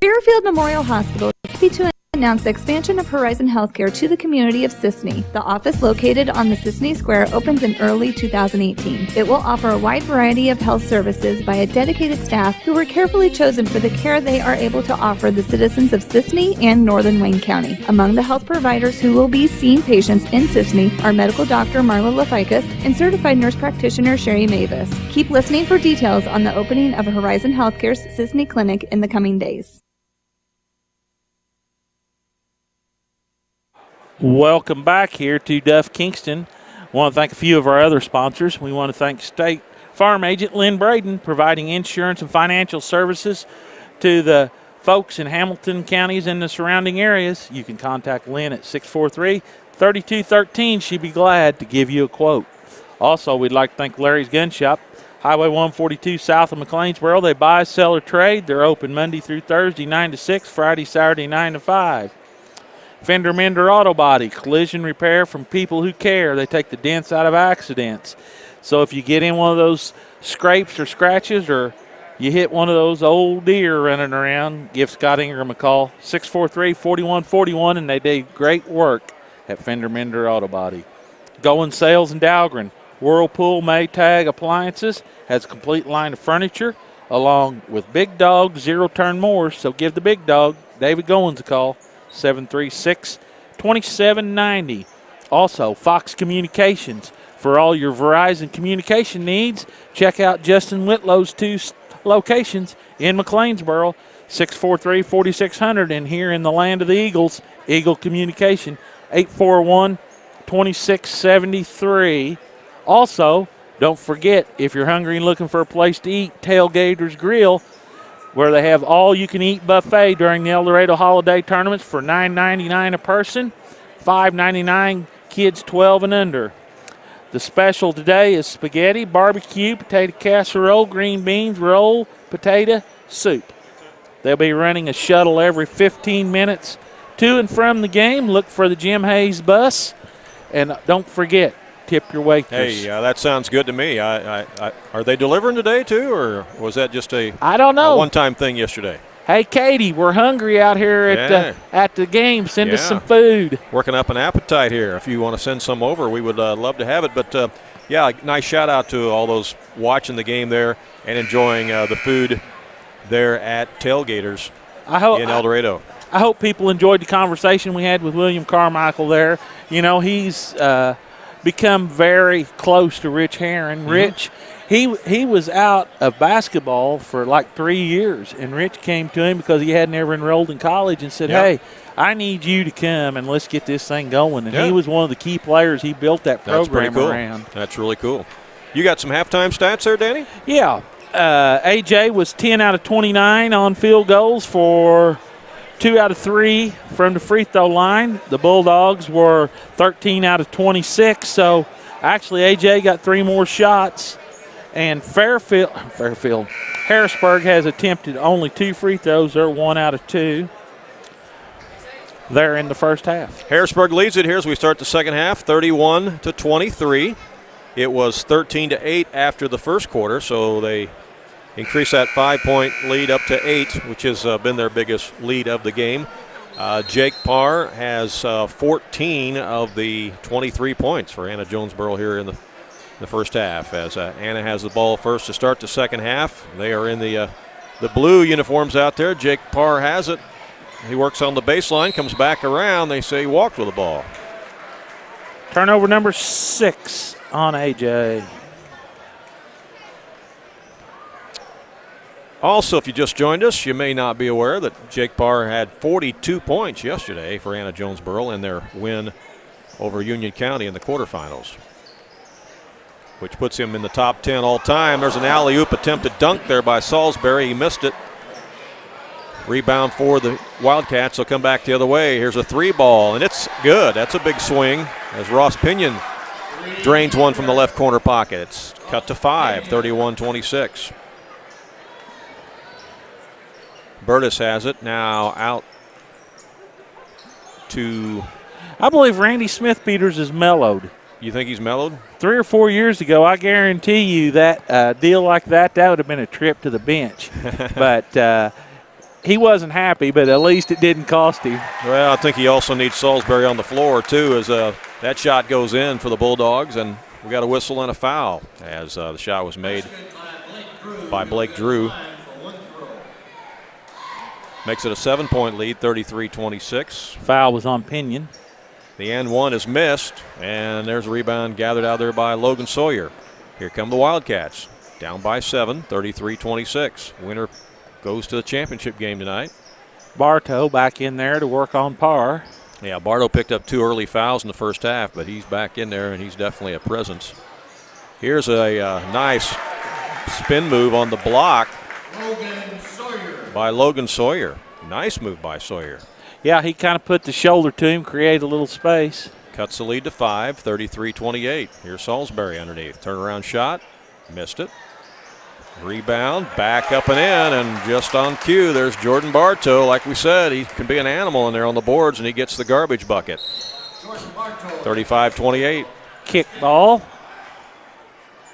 Fairfield Memorial Hospital is happy to announce the expansion of Horizon Healthcare to the community of Sisney. The office located on the Sisney Square opens in early 2018. It will offer a wide variety of health services by a dedicated staff who were carefully chosen for the care they are able to offer the citizens of Sisney and Northern Wayne County. Among the health providers who will be seeing patients in Sisney are medical doctor Marla Laficus and certified nurse practitioner Sherry Mavis. Keep listening for details on the opening of Horizon Healthcare's Sisney Clinic in the coming days. Welcome back here to Duff Kingston. I want to thank a few of our other sponsors. We want to thank State Farm Agent Lynn Braden, providing insurance and financial services to the folks in Hamilton counties and the surrounding areas. You can contact Lynn at 643-3213. She'd be glad to give you a quote. Also, we'd like to thank Larry's Gun Shop, Highway 142 south of McLeansboro. They buy, sell, or trade. They're open Monday through Thursday, 9 to 6, Friday, Saturday, 9 to 5. Fender Mender Auto Body, collision repair from people who care. They take the dents out of accidents. So if you get in one of those scrapes or scratches or you hit one of those old deer running around, give Scott Ingram a call, 643-4141, and they do great work at Fender Mender Auto Body. Going Sales in Dahlgren, Whirlpool Maytag Appliances has a complete line of furniture along with Big Dog zero-turn mowers. So give the big dog, David Goins, a call. 736-2790. Also, Fox Communications. For all your Verizon communication needs, check out Justin Whitlow's two locations in McLeansboro, 643-4600, and here in the land of the Eagles, Eagle Communication, 841-2673. Also, don't forget, if you're hungry and looking for a place to eat, Tailgaters Grill, where they have all-you-can-eat buffet during the Eldorado Holiday Tournaments for $9.99 a person, $5.99 kids 12 and under. The special today is spaghetti, barbecue, potato casserole, green beans, roll, potato, soup. They'll be running a shuttle every 15 minutes to and from the game. Look for the Jim Hayes bus. And don't forget, tip your waitress. Hey, that sounds good to me. Are they delivering today too, or was that just a one-time thing yesterday? Hey, Katie, we're hungry out here at the game. Send us some food. Working up an appetite here. If you want to send some over, we would love to have it. But, nice shout-out to all those watching the game there and enjoying the food there at Tailgaters in El Dorado. I hope people enjoyed the conversation we had with William Carmichael there. You know, he's become very close to Rich Herron. Mm-hmm. Rich, he was out of basketball for like 3 years, and Rich came to him because he had never enrolled in college and said, hey, I need you to come and let's get this thing going. And he was one of the key players. He built that program around. That's really cool. You got some halftime stats there, Danny? Yeah. AJ was 10 out of 29 on field goals for 2 out of 3 from the free throw line. The Bulldogs were 13 out of 26. So actually AJ got 3 more shots. And Harrisburg has attempted only 2 free throws. They're 1 out of 2. They're in the first half. Harrisburg leads it here as we start the second half, 31-23. It was 13-8 after the first quarter, so they increased that 5-point lead up to 8, which has been their biggest lead of the game. Jake Parr has 14 of the 23 points for Anna-Jonesboro here in the first half, as Anna has the ball first to start the second half. They are in the blue uniforms out there. Jake Parr has it. He works on the baseline, comes back around. They say he walked with the ball. Turnover number 6 on AJ. Also, if you just joined us, you may not be aware that Jake Parr had 42 points yesterday for Anna-Jonesboro in their win over Union County in the quarterfinals, which puts him in the top 10 all time. There's an alley-oop attempted dunk there by Salisbury. He missed it. Rebound for the Wildcats. They'll come back the other way. Here's a 3-ball, and it's good. That's a big swing as Ross Pinion drains one from the left corner pocket. It's cut to 5, 31-26. Burtis has it now out to. I believe Randy Smith-Peters is mellowed. You think he's mellowed? 3 or 4 years ago, I guarantee you that deal like that would have been a trip to the bench. But he wasn't happy, but at least it didn't cost him. Well, I think he also needs Salisbury on the floor, too, as that shot goes in for the Bulldogs, and we got a whistle and a foul as the shot was made by Blake Drew. Makes it a 7-point lead, 33-26. Foul was on Pinion. The and one is missed, and there's a rebound gathered out there by Logan Sawyer. Here come the Wildcats, down by 7, 33-26. Winner goes to the championship game tonight. Bartow back in there to work on Parr. Yeah, Bartow picked up 2 early fouls in the first half, but he's back in there, and he's definitely a presence. Here's a nice spin move on the block by Logan Sawyer. Nice move by Sawyer. Yeah, he kind of put the shoulder to him, created a little space. Cuts the lead to 5, 33-28. Here's Salisbury underneath. Turnaround shot, missed it. Rebound, back up and in, and just on cue, there's Jordan Bartow. Like we said, he can be an animal in there on the boards, and he gets the garbage bucket. 35-28. Kick ball.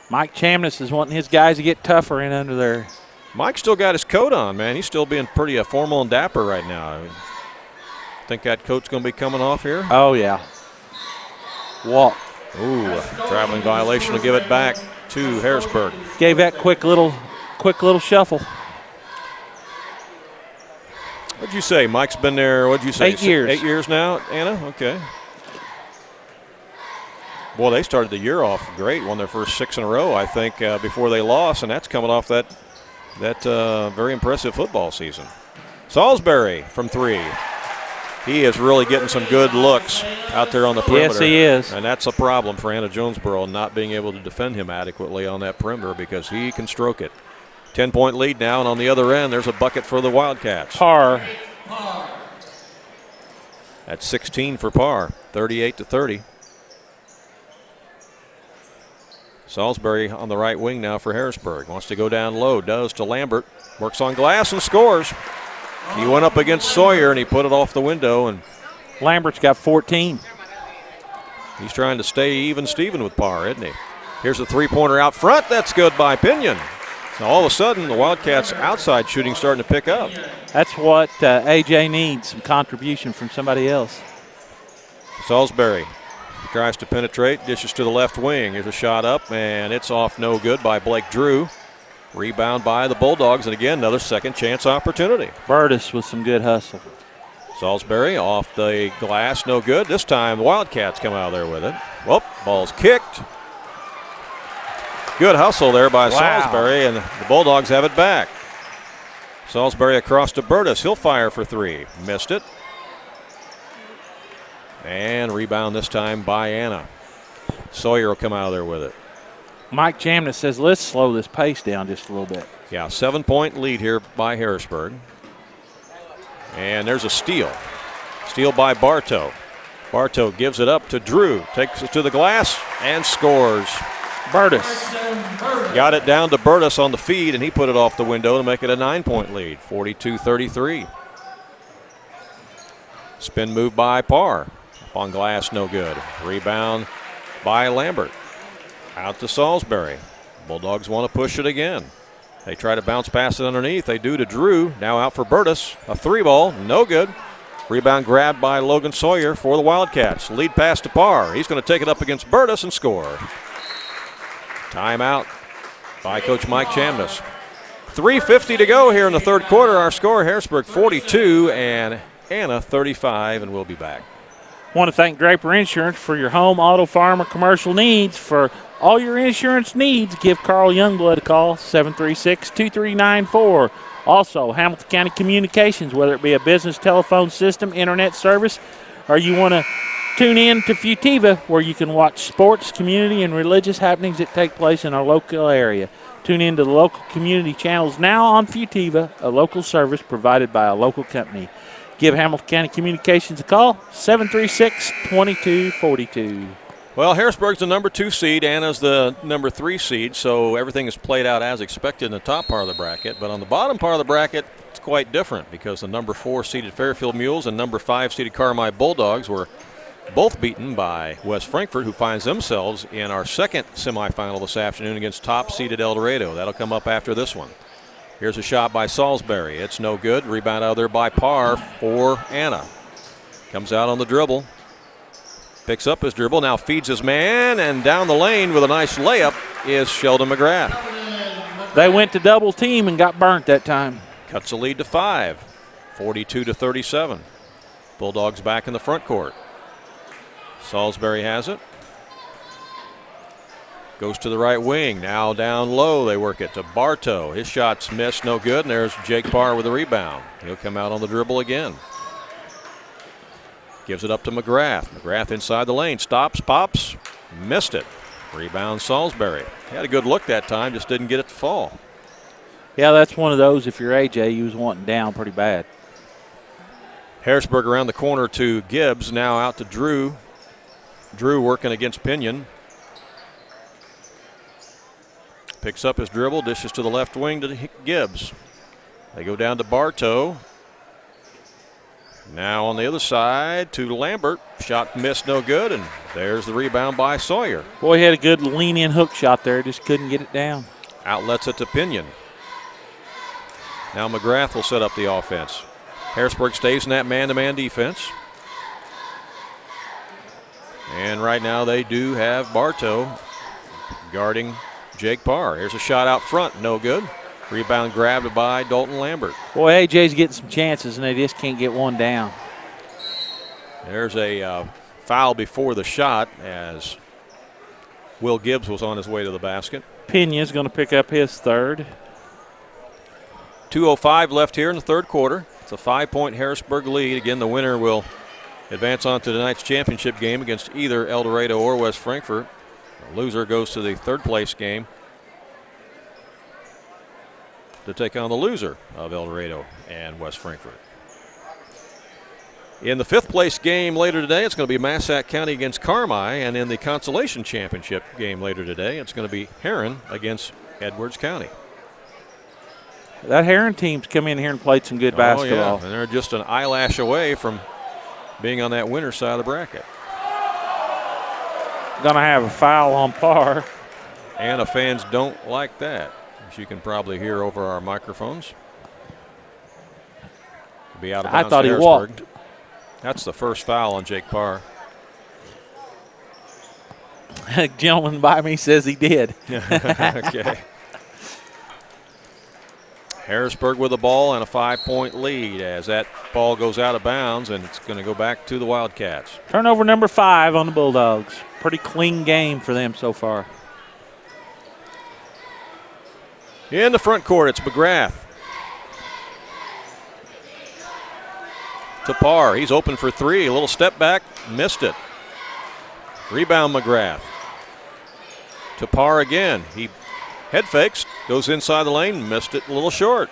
Mike Chamness is wanting his guys to get tougher in under there. Mike still got his coat on, man. He's still being pretty formal and dapper right now. I mean, think that coat's going to be coming off here? Oh, yeah. Walk. Ooh, traveling violation to give it back to Harrisburg. Gave that quick little shuffle. What'd you say? Mike's been there, what'd you say? 8 years. 8 years now, Anna? Okay. Boy, they started the year off great. Won their first 6 in a row, I think, before they lost, and that's coming off that very impressive football season. Salisbury from 3. He is really getting some good looks out there on the perimeter. Yes, he is. And that's a problem for Anna-Jonesboro, not being able to defend him adequately on that perimeter because he can stroke it. 10-point lead now, and on the other end, there's a bucket for the Wildcats. Parr. That's 16 for Parr, 38-30. Salisbury on the right wing now for Harrisburg. Wants to go down low, does to Lambert. Works on glass and scores. He went up against Sawyer, and he put it off the window. And Lambert's got 14. He's trying to stay even Steven with Parr, isn't he? Here's a three-pointer out front. That's good by Pinion. Now all of a sudden, the Wildcats' outside shooting starting to pick up. That's what A.J. needs, some contribution from somebody else. Salisbury tries to penetrate, dishes to the left wing. Here's a shot up, and it's off no good by Blake Drew. Rebound by the Bulldogs, and again, another second chance opportunity. Burtis with some good hustle. Salisbury off the glass, no good. This time, the Wildcats come out of there with it. Whoop, ball's kicked. Good hustle there by Salisbury, and the Bulldogs have it back. Salisbury across to Burtis. He'll fire for 3. Missed it. And rebound this time by Anna. Sawyer will come out of there with it. Mike Chamness says, let's slow this pace down just a little bit. Yeah, 7-point lead here by Harrisburg. And there's a steal. Steal by Bartow. Bartow gives it up to Drew. Takes it to the glass and scores. Burtis. Got it down to Burtis on the feed, and he put it off the window to make it a 9-point lead, 42-33. Spin move by Parr. Up on glass, no good. Rebound by Lambert. Out to Salisbury. Bulldogs want to push it again. They try to bounce past it underneath. They do to Drew. Now out for Burtis. A 3-ball, no good. Rebound grabbed by Logan Sawyer for the Wildcats. Lead pass to Parr. He's going to take it up against Burtis and score. Timeout by Coach Mike Chamness. 3:50 to go here in the third quarter. Our score, Harrisburg 42 and Anna 35, and we'll be back. Want to thank Draper Insurance for your home, auto, farm, or commercial needs. For all your insurance needs, give Carl Youngblood a call, 736-2394. Also, Hamilton County Communications, whether it be a business telephone system, internet service, or you want to tune in to Futiva, where you can watch sports, community, and religious happenings that take place in our local area. Tune in to the local community channels now on Futiva, a local service provided by a local company. Give Hamilton County Communications a call, 736-2242. Well, Harrisburg's the number 2 seed. Anna's the number 3 seed, so everything is played out as expected in the top part of the bracket. But on the bottom part of the bracket, it's quite different because the number 4 seeded Fairfield Mules and number 5 seeded Carmi Bulldogs were both beaten by West Frankfort, who finds themselves in our second semifinal this afternoon against top seeded Eldorado. That'll come up after this one. Here's a shot by Salisbury. It's no good. Rebound out there by Parr for Anna. Comes out on the dribble. Picks up his dribble. Now feeds his man. And down the lane with a nice layup is Sheldon McGrath. They went to double team and got burnt that time. Cuts the lead to 5. 42-37. Bulldogs back in the front court. Salisbury has it. Goes to the right wing. Now down low, they work it to Bartow. His shot's missed, no good, and there's Jake Parr with a rebound. He'll come out on the dribble again. Gives it up to McGrath. McGrath inside the lane. Stops, pops, missed it. Rebound Salisbury. He had a good look that time, just didn't get it to fall. Yeah, that's one of those, if you're AJ, you was wanting down pretty bad. Harrisburg around the corner to Gibbs. Now out to Drew. Drew working against Pinion. Picks up his dribble, dishes to the left wing to Gibbs. They go down to Bartow. Now on the other side to Lambert. Shot missed, no good, and there's the rebound by Sawyer. Boy, he had a good lean-in hook shot there, just couldn't get it down. Outlets it to Pinion. Now McGrath will set up the offense. Harrisburg stays in that man-to-man defense. And right now they do have Bartow guarding Jake Parr. Here's a shot out front, no good. Rebound grabbed by Dalton Lambert. Boy, AJ's getting some chances, and they just can't get one down. There's a foul before the shot as Will Gibbs was on his way to the basket. Pena's going to pick up his third. 2:05 left here in the third quarter. It's a 5-point Harrisburg lead. Again, the winner will advance on to tonight's championship game against either Eldorado or West Frankfort. The loser goes to the third place game to take on the loser of Eldorado and West Frankfort. In the fifth place game later today, it's going to be Massac County against Carmi, and in the consolation championship game later today, it's going to be Heron against Edwards County. That Heron team's come in here and played some good basketball. Yeah. And they're just an eyelash away from being on that winner's side of the bracket. Going to have a foul on Parr. Anna fans don't like that, as you can probably hear over our microphones. Be out of bounds. I thought he walked. That's the first foul on Jake Parr. A gentleman by me says he did. Okay. Harrisburg with the ball and a 5-point lead as that ball goes out of bounds, and it's going to go back to the Wildcats. Turnover number 5 on the Bulldogs. Pretty clean game for them so far. In the front court, it's McGrath. To Parr. He's open for three. A little step back. Missed it. Rebound McGrath. To Parr again. He head fakes. Goes inside the lane. Missed it a little short.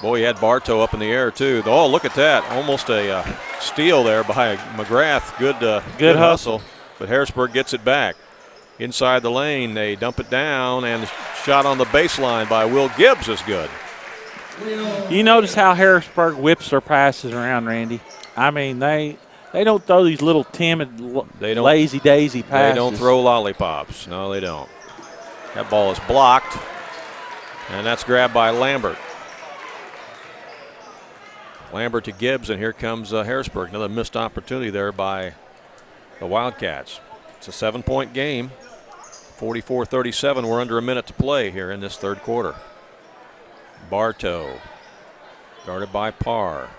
Boy, he had Bartow up in the air, too. Oh, look at that. Almost a steal there by McGrath. Good hustle. But Harrisburg gets it back. Inside the lane, they dump it down, and the shot on the baseline by Will Gibbs is good. You notice how Harrisburg whips their passes around, Randy? I mean, they don't throw these little timid, lazy-daisy passes. They don't throw lollipops. No, they don't. That ball is blocked, and that's grabbed by Lambert. Lambert to Gibbs, and here comes Harrisburg. Another missed opportunity there by the Wildcats. It's a 7-point game. 44-37. We're under a minute to play here in this third quarter. Bartow, guarded by Parr.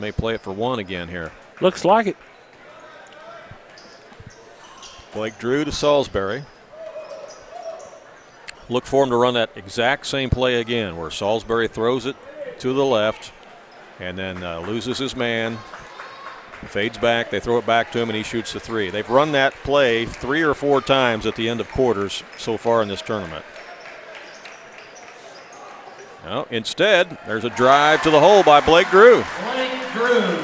may play it for one again here. Looks like it. Blake Drew to Salisbury. Look for him to run that exact same play again, where Salisbury throws it to the left and then loses his man, fades back, they throw it back to him, and he shoots the three. They've run that play 3 or 4 times at the end of quarters so far in this tournament. No, instead, there's a drive to the hole by Blake Drew. Blake Drew.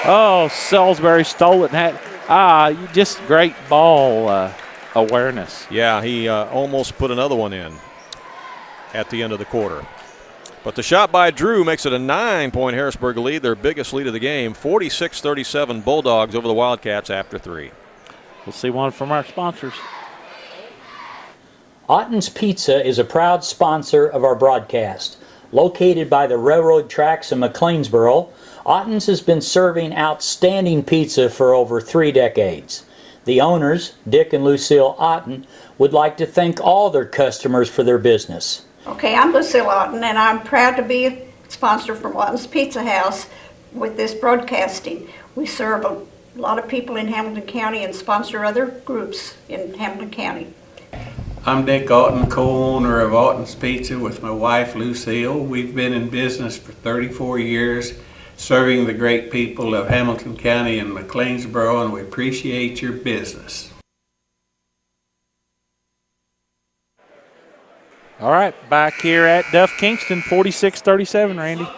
Oh, Salisbury stole it and had just great ball awareness. Yeah, he almost put another one in at the end of the quarter. But the shot by Drew makes it a 9-point Harrisburg lead, their biggest lead of the game. 46-37 Bulldogs over the Wildcats after 3. We'll see one from our sponsors. Otten's Pizza is a proud sponsor of our broadcast. Located by the railroad tracks in McLeansboro, Otten's has been serving outstanding pizza for over 3 decades. The owners, Dick and Lucille Otten, would like to thank all their customers for their business. Okay, I'm Lucille Otten, and I'm proud to be a sponsor from Otten's Pizza House with this broadcasting. We serve a lot of people in Hamilton County and sponsor other groups in Hamilton County. I'm Dick Otten, co-owner of Otten's Pizza with my wife Lucille. We've been in business for 34 years, serving the great people of Hamilton County and McLeansboro, and we appreciate your business. All right, back here at Duff Kingston, 46-37, Randy.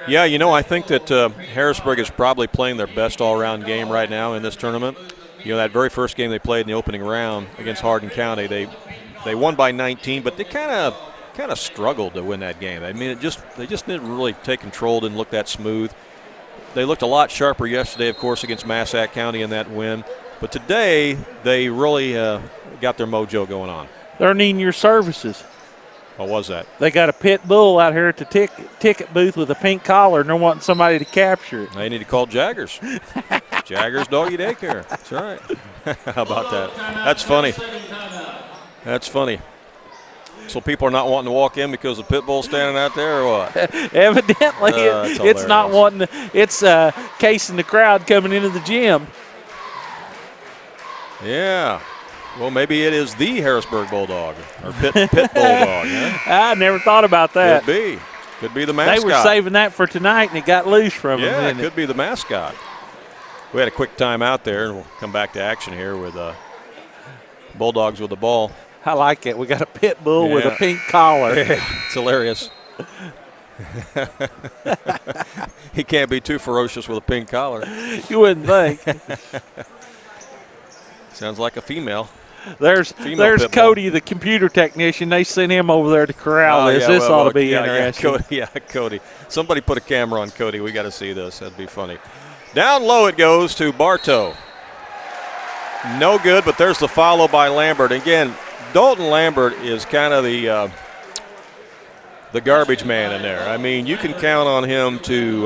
Yeah, you know, I think that Harrisburg is probably playing their best all-around game right now in this tournament. You know, that very first game they played in the opening round against Hardin County, they won by 19, but they kind of struggled to win that game. I mean, they just didn't really take control, didn't look that smooth. They looked a lot sharper yesterday, of course, against Massac County in that win. But today, they really got their mojo going on. They're needing your services. What was that? They got a pit bull out here at the ticket booth with a pink collar, and they're wanting somebody to capture it. They need to call Jaggers. Jaggers Doggy Daycare. That's right. How about that? That's funny. That's funny. So people are not wanting to walk in because the pit bull's standing out there, or what? Evidently, it's not wanting. It's casing the crowd coming into the gym. Yeah. Well, maybe it is the Harrisburg Bulldog or pit Bulldog. Yeah? I never thought about that. Could be the mascot. They were saving that for tonight, and it got loose from them. Yeah, it could be the mascot. We had a quick time out there, and we'll come back to action here with Bulldogs with the ball. I like it. We got a pit bull with a pink collar. Yeah, it's hilarious. He can't be too ferocious with a pink collar. You wouldn't think. Sounds like a female. There's Cody, the computer technician. They sent him over there to corral this. This ought to be interesting. Cody. Somebody put a camera on Cody. We got to see this. That'd be funny. Down low it goes to Bartow. No good, but there's the follow by Lambert. Again, Dalton Lambert is kind of the garbage man in there. I mean, you can count on him to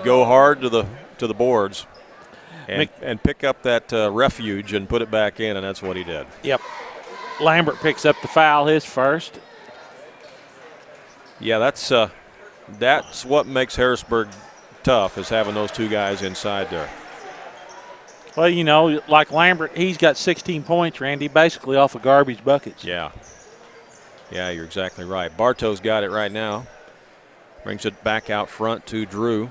go hard to the boards and pick up that refuge and put it back in, and that's what he did. Yep. Lambert picks up the foul, his first. Yeah, that's what makes Harrisburg tough, is having those two guys inside there. Well, you know, like Lambert, he's got 16 points, Randy, basically off of garbage buckets. Yeah. Yeah, you're exactly right. Bartow's got it right now. Brings it back out front to Drew.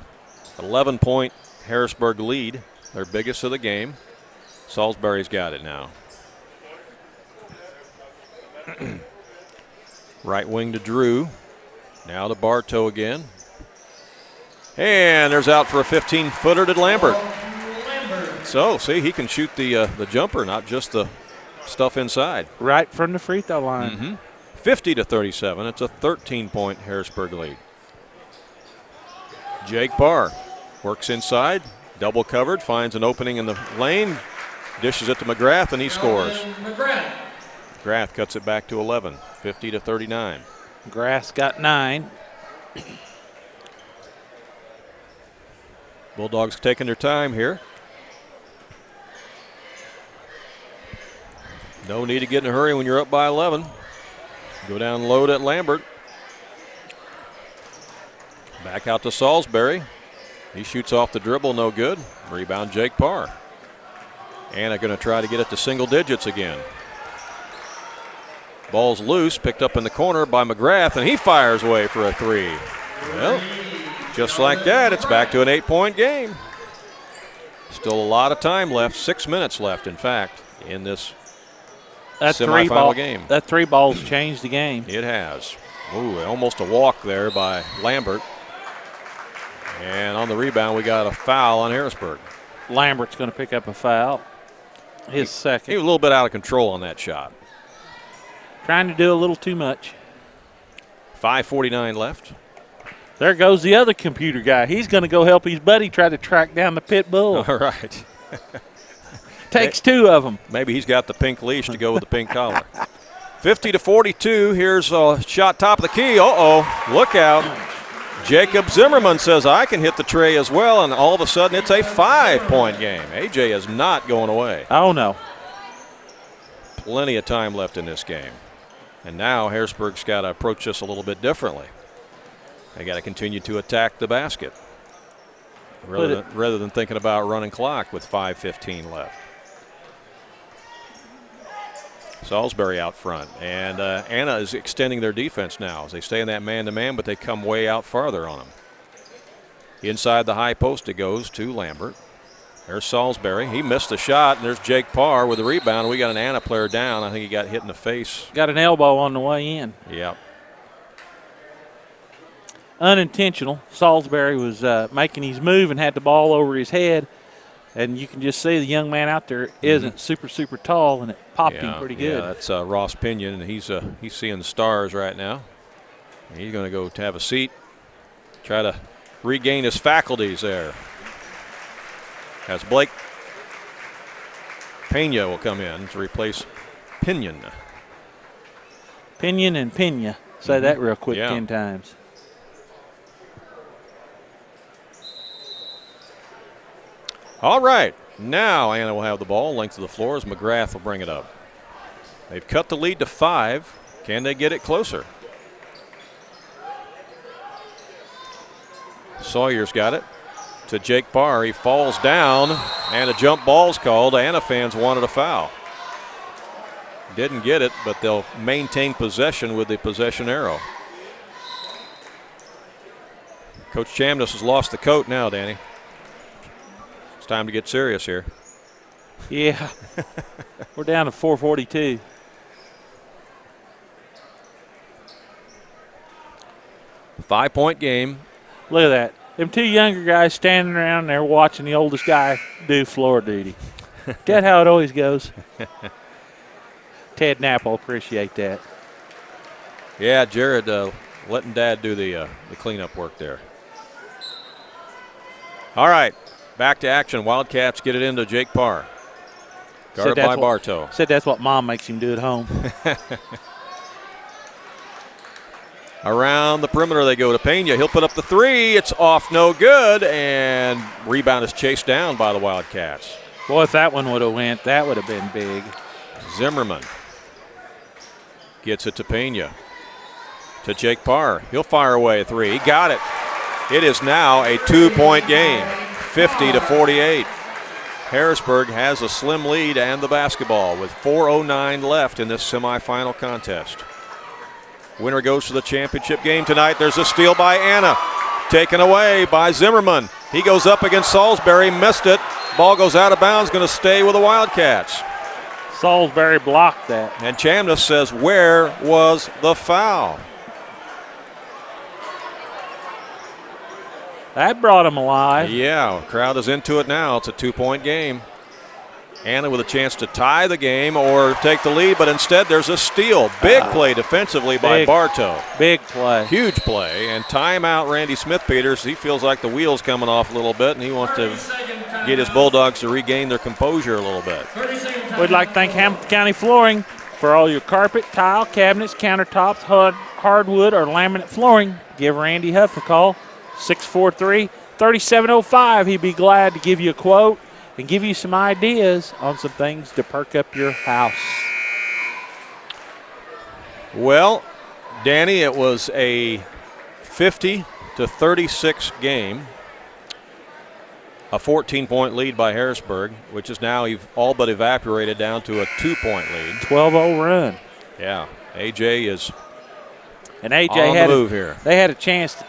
11-point Harrisburg lead, their biggest of the game. Salisbury's got it now. Right wing to Drew. Now to Bartow again. And there's out for a 15-footer to Lambert. So, see, he can shoot the jumper, not just the stuff inside. Right from the free throw line. 50-37. It's a 13-point Harrisburg lead. Jake Barr works inside, double covered, finds an opening in the lane, dishes it to McGrath, and he scores. McGrath cuts it back to 11, 50-39. McGrath's got 9. Bulldogs taking their time here. No need to get in a hurry when you're up by 11. Go down low at Lambert. Back out to Salisbury. He shoots off the dribble, no good. Rebound, Jake Parr. Anna going to try to get it to single digits again. Ball's loose, picked up in the corner by McGrath, and he fires away for a three. Well, just like that, it's back to an 8-point game. Still a lot of time left, 6 minutes left, in fact, in this semifinal game. That three ball's changed the game. It has. Ooh, almost a walk there by Lambert. And on the rebound, we got a foul on Harrisburg. Lambert's going to pick up a foul. His second. He was a little bit out of control on that shot. Trying to do a little too much. 5:49 left. There goes the other computer guy. He's going to go help his buddy try to track down the pit bull. All right. Takes two of them. Maybe he's got the pink leash to go with the pink collar. 50-42. Here's a shot top of the key. Uh-oh. Look out. Jacob Zimmerman says, I can hit the tray as well, and all of a sudden it's a 5-point game. AJ is not going away. Oh, no. Plenty of time left in this game. And now Harrisburg's got to approach this a little bit differently. They got to continue to attack the basket rather than thinking about running clock with 5:15 left. Salisbury out front, and Anna is extending their defense now as they stay in that man-to-man, but they come way out farther on them. Inside the high post it goes to Lambert. There's Salisbury. He missed the shot, and there's Jake Parr with the rebound. We got an Anna player down. I think he got hit in the face. Got an elbow on the way in. Yep. Unintentional. Salisbury was making his move and had the ball over his head. And you can just see the young man out there isn't super tall, and it popped him pretty good. Yeah, that's Ross Pinion, and he's seeing the stars right now. And he's going to go to have a seat, try to regain his faculties there. As Blake Pena will come in to replace Pinion. Pinion and Pena. Say that real quick 10 times. All right, now Anna will have the ball, length of the floor as McGrath will bring it up. They've cut the lead to 5. Can they get it closer? Sawyer's got it to Jake Parr. He falls down, and a jump ball's called. Anna fans wanted a foul. Didn't get it, but they'll maintain possession with the possession arrow. Coach Chamness has lost the coat now, Danny. Time to get serious here. Yeah. We're down to 4:42. Five-point game. Look at that. Them two younger guys standing around there watching the oldest guy do floor duty. That's how it always goes. Ted Knapp will appreciate that. Yeah, Jared letting Dad do the cleanup work there. All right. Back to action. Wildcats get it into Jake Parr. Guarded by Bartow. Said that's what Mom makes him do at home. Around the perimeter they go to Pena. He'll put up the three. It's off, no good, and rebound is chased down by the Wildcats. Boy, if that one would have went, that would have been big. Zimmerman gets it to Pena. To Jake Parr. He'll fire away a three. He got it. It is now a 2-point game. 50-48. Harrisburg has a slim lead and the basketball with 4:09 left in this semifinal contest. Winner goes to the championship game tonight. There's a steal by Anna. Taken away by Zimmerman. He goes up against Salisbury, missed it. Ball goes out of bounds, going to stay with the Wildcats. Salisbury blocked that. And Chamness says, where was the foul? That brought him alive. Yeah, crowd is into it now. It's a 2-point game. Anna with a chance to tie the game or take the lead, but instead there's a steal. Big play defensively by Bartow. Big play. Huge play. And timeout Randy Smith-Peters. He feels like the wheel's coming off a little bit, and he wants to get his Bulldogs to regain their composure a little bit. We'd like to thank Hamilton County Flooring for all your carpet, tile, cabinets, countertops, hardwood, or laminate flooring. Give Randy Huff a call. 643-3705. He'd be glad to give you a quote and give you some ideas on some things to perk up your house. Well, Danny, it was a 50 36 game. A 14-point lead by Harrisburg, which is now all but evaporated down to a 2-point lead. 12-0 run. Yeah, AJ is and AJ on the move here. They had a chance to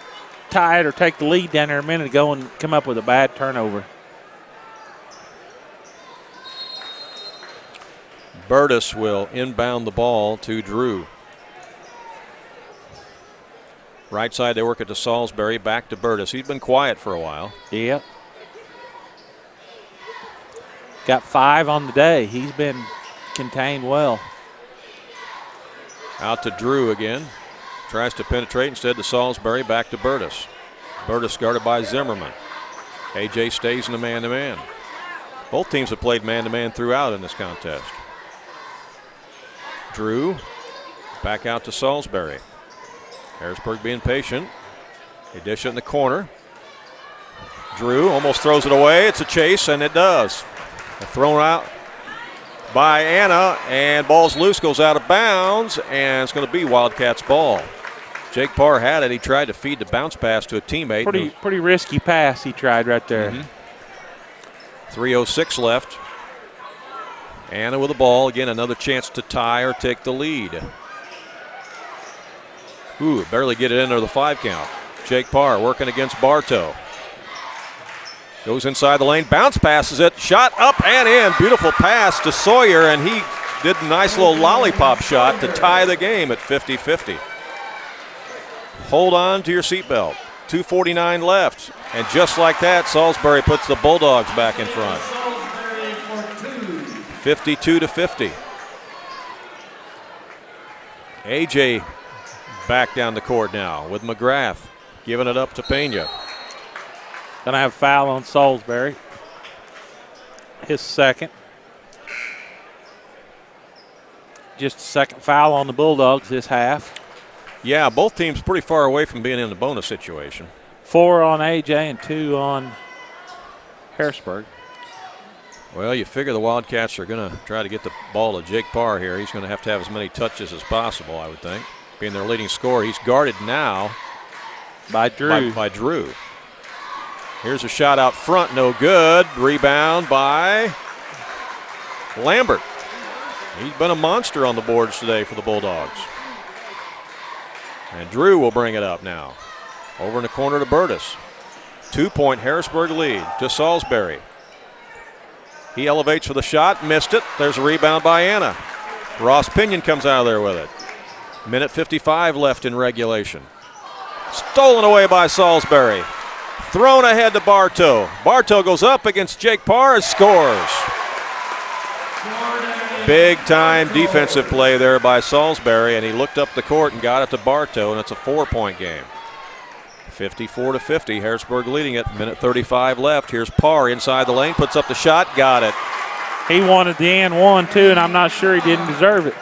tie it or take the lead down there a minute ago and come up with a bad turnover. Burtis will inbound the ball to Drew. Right side, they work it to Salisbury, back to Burtis. He's been quiet for a while. Yep. Got 5 on the day. He's been contained well. Out to Drew again. Tries to penetrate instead to Salisbury, back to Burtis. Burtis guarded by Zimmerman. AJ stays in the man-to-man. Both teams have played man-to-man throughout in this contest. Drew back out to Salisbury. Harrisburg being patient. They dish it in the corner. Drew almost throws it away. It's a chase, and it does. Thrown out by Anna, and ball's loose, goes out of bounds, and it's going to be Wildcats' ball. Jake Parr had it. He tried to feed the bounce pass to a teammate. Pretty risky pass he tried right there. 3:06 left. Anna with the ball. Again, another chance to tie or take the lead. Ooh, barely get it into the 5 count. Jake Parr working against Bartow. Goes inside the lane, bounce passes it, shot up and in. Beautiful pass to Sawyer, and he did a nice little lollipop shot to tie the game at 50-50. Hold on to your seatbelt. 2:49 left, and just like that, Salisbury puts the Bulldogs back in front. 52-50. AJ back down the court now with McGrath giving it up to Pena. Gonna have a foul on Salisbury. His second. Just a second foul on the Bulldogs this half. Yeah, both teams pretty far away from being in the bonus situation. 4 on AJ and 2 on Harrisburg. Well, you figure the Wildcats are going to try to get the ball to Jake Parr here. He's going to have as many touches as possible, I would think. Being their leading scorer, he's guarded now by Drew. By Drew. Here's a shot out front, no good. Rebound by Lambert. He's been a monster on the boards today for the Bulldogs. And Drew will bring it up now. Over in the corner to Burtis. 2-point Harrisburg lead to Salisbury. He elevates for the shot, missed it. There's a rebound by Anna. Ross Pinion comes out of there with it. Minute 55 left in regulation. Stolen away by Salisbury. Thrown ahead to Bartow. Bartow goes up against Jake Parr and scores. Big time defensive play there by Salisbury, and he looked up the court and got it to Bartow, and it's a 4-point game. 54-50, Harrisburg leading it. Minute 35 left. Here's Parr inside the lane, puts up the shot, got it. He wanted the and one too, and I'm not sure he didn't deserve it.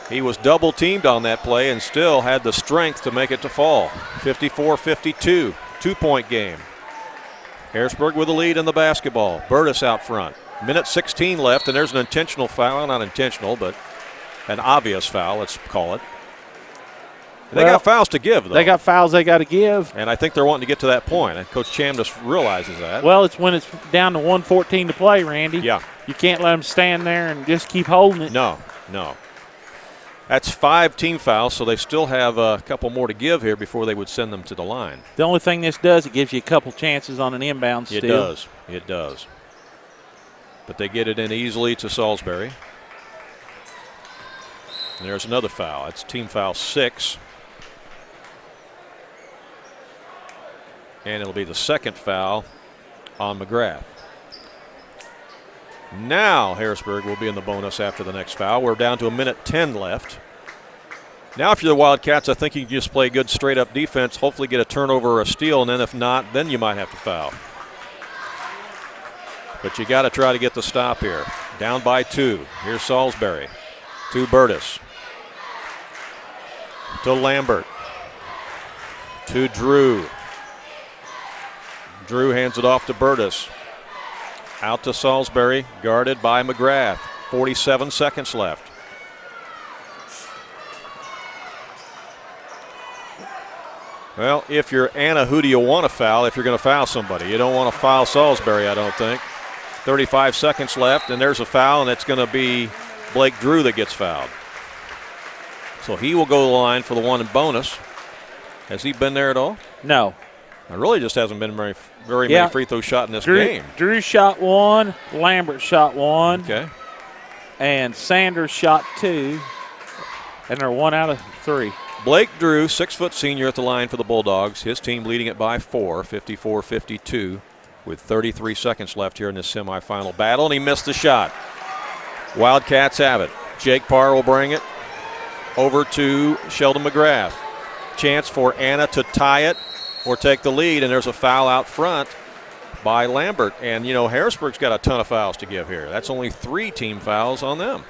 He was double teamed on that play and still had the strength to make it to fall. 54-52, 2-point game. Harrisburg with the lead in the basketball. Burtis out front. Minute 16 left, and there's an intentional foul. Not intentional, but an obvious foul, let's call it. They got fouls to give, though. They got fouls they got to give. And I think they're wanting to get to that point. And Coach Chambliss realizes that. Well, it's when it's down to 1:14 to play, Randy. Yeah. You can't let them stand there and just keep holding it. No. That's 5 team fouls, so they still have a couple more to give here before they would send them to the line. The only thing this does, it gives you a couple chances on an inbound steal. It does. But they get it in easily to Salisbury. And there's another foul. That's team foul 6. And it'll be the second foul on McGrath. Now Harrisburg will be in the bonus after the next foul. We're down to a minute 10 left. Now if you're the Wildcats, I think you can just play good straight-up defense, hopefully get a turnover or a steal, and then if not, then you might have to foul. But you got to try to get the stop here. Down by 2. Here's Salisbury. To Burtis. To Lambert. To Drew. Drew hands it off to Burtis. Out to Salisbury, guarded by McGrath. 47 seconds left. Well, if you're Anna, who do you want to foul if you're going to foul somebody? You don't want to foul Salisbury, I don't think. 35 seconds left, and there's a foul, and it's going to be Blake Drew that gets fouled. So he will go to the line for the 1 and bonus. Has he been there at all? No. It really just hasn't been very many free throw shot in this game. Drew shot 1, Lambert shot 1. Okay. And Sanders shot 2. And they're 1 out of 3. Blake Drew, 6-foot senior at the line for the Bulldogs. His team leading it by 4, 54-52, with 33 seconds left here in this semifinal battle, and he missed the shot. Wildcats have it. Jake Parr will bring it over to Sheldon McGrath. Chance for Anna to tie it or take the lead, and there's a foul out front by Lambert. And, you know, Harrisburg's got a ton of fouls to give here. That's only 3 team fouls on them.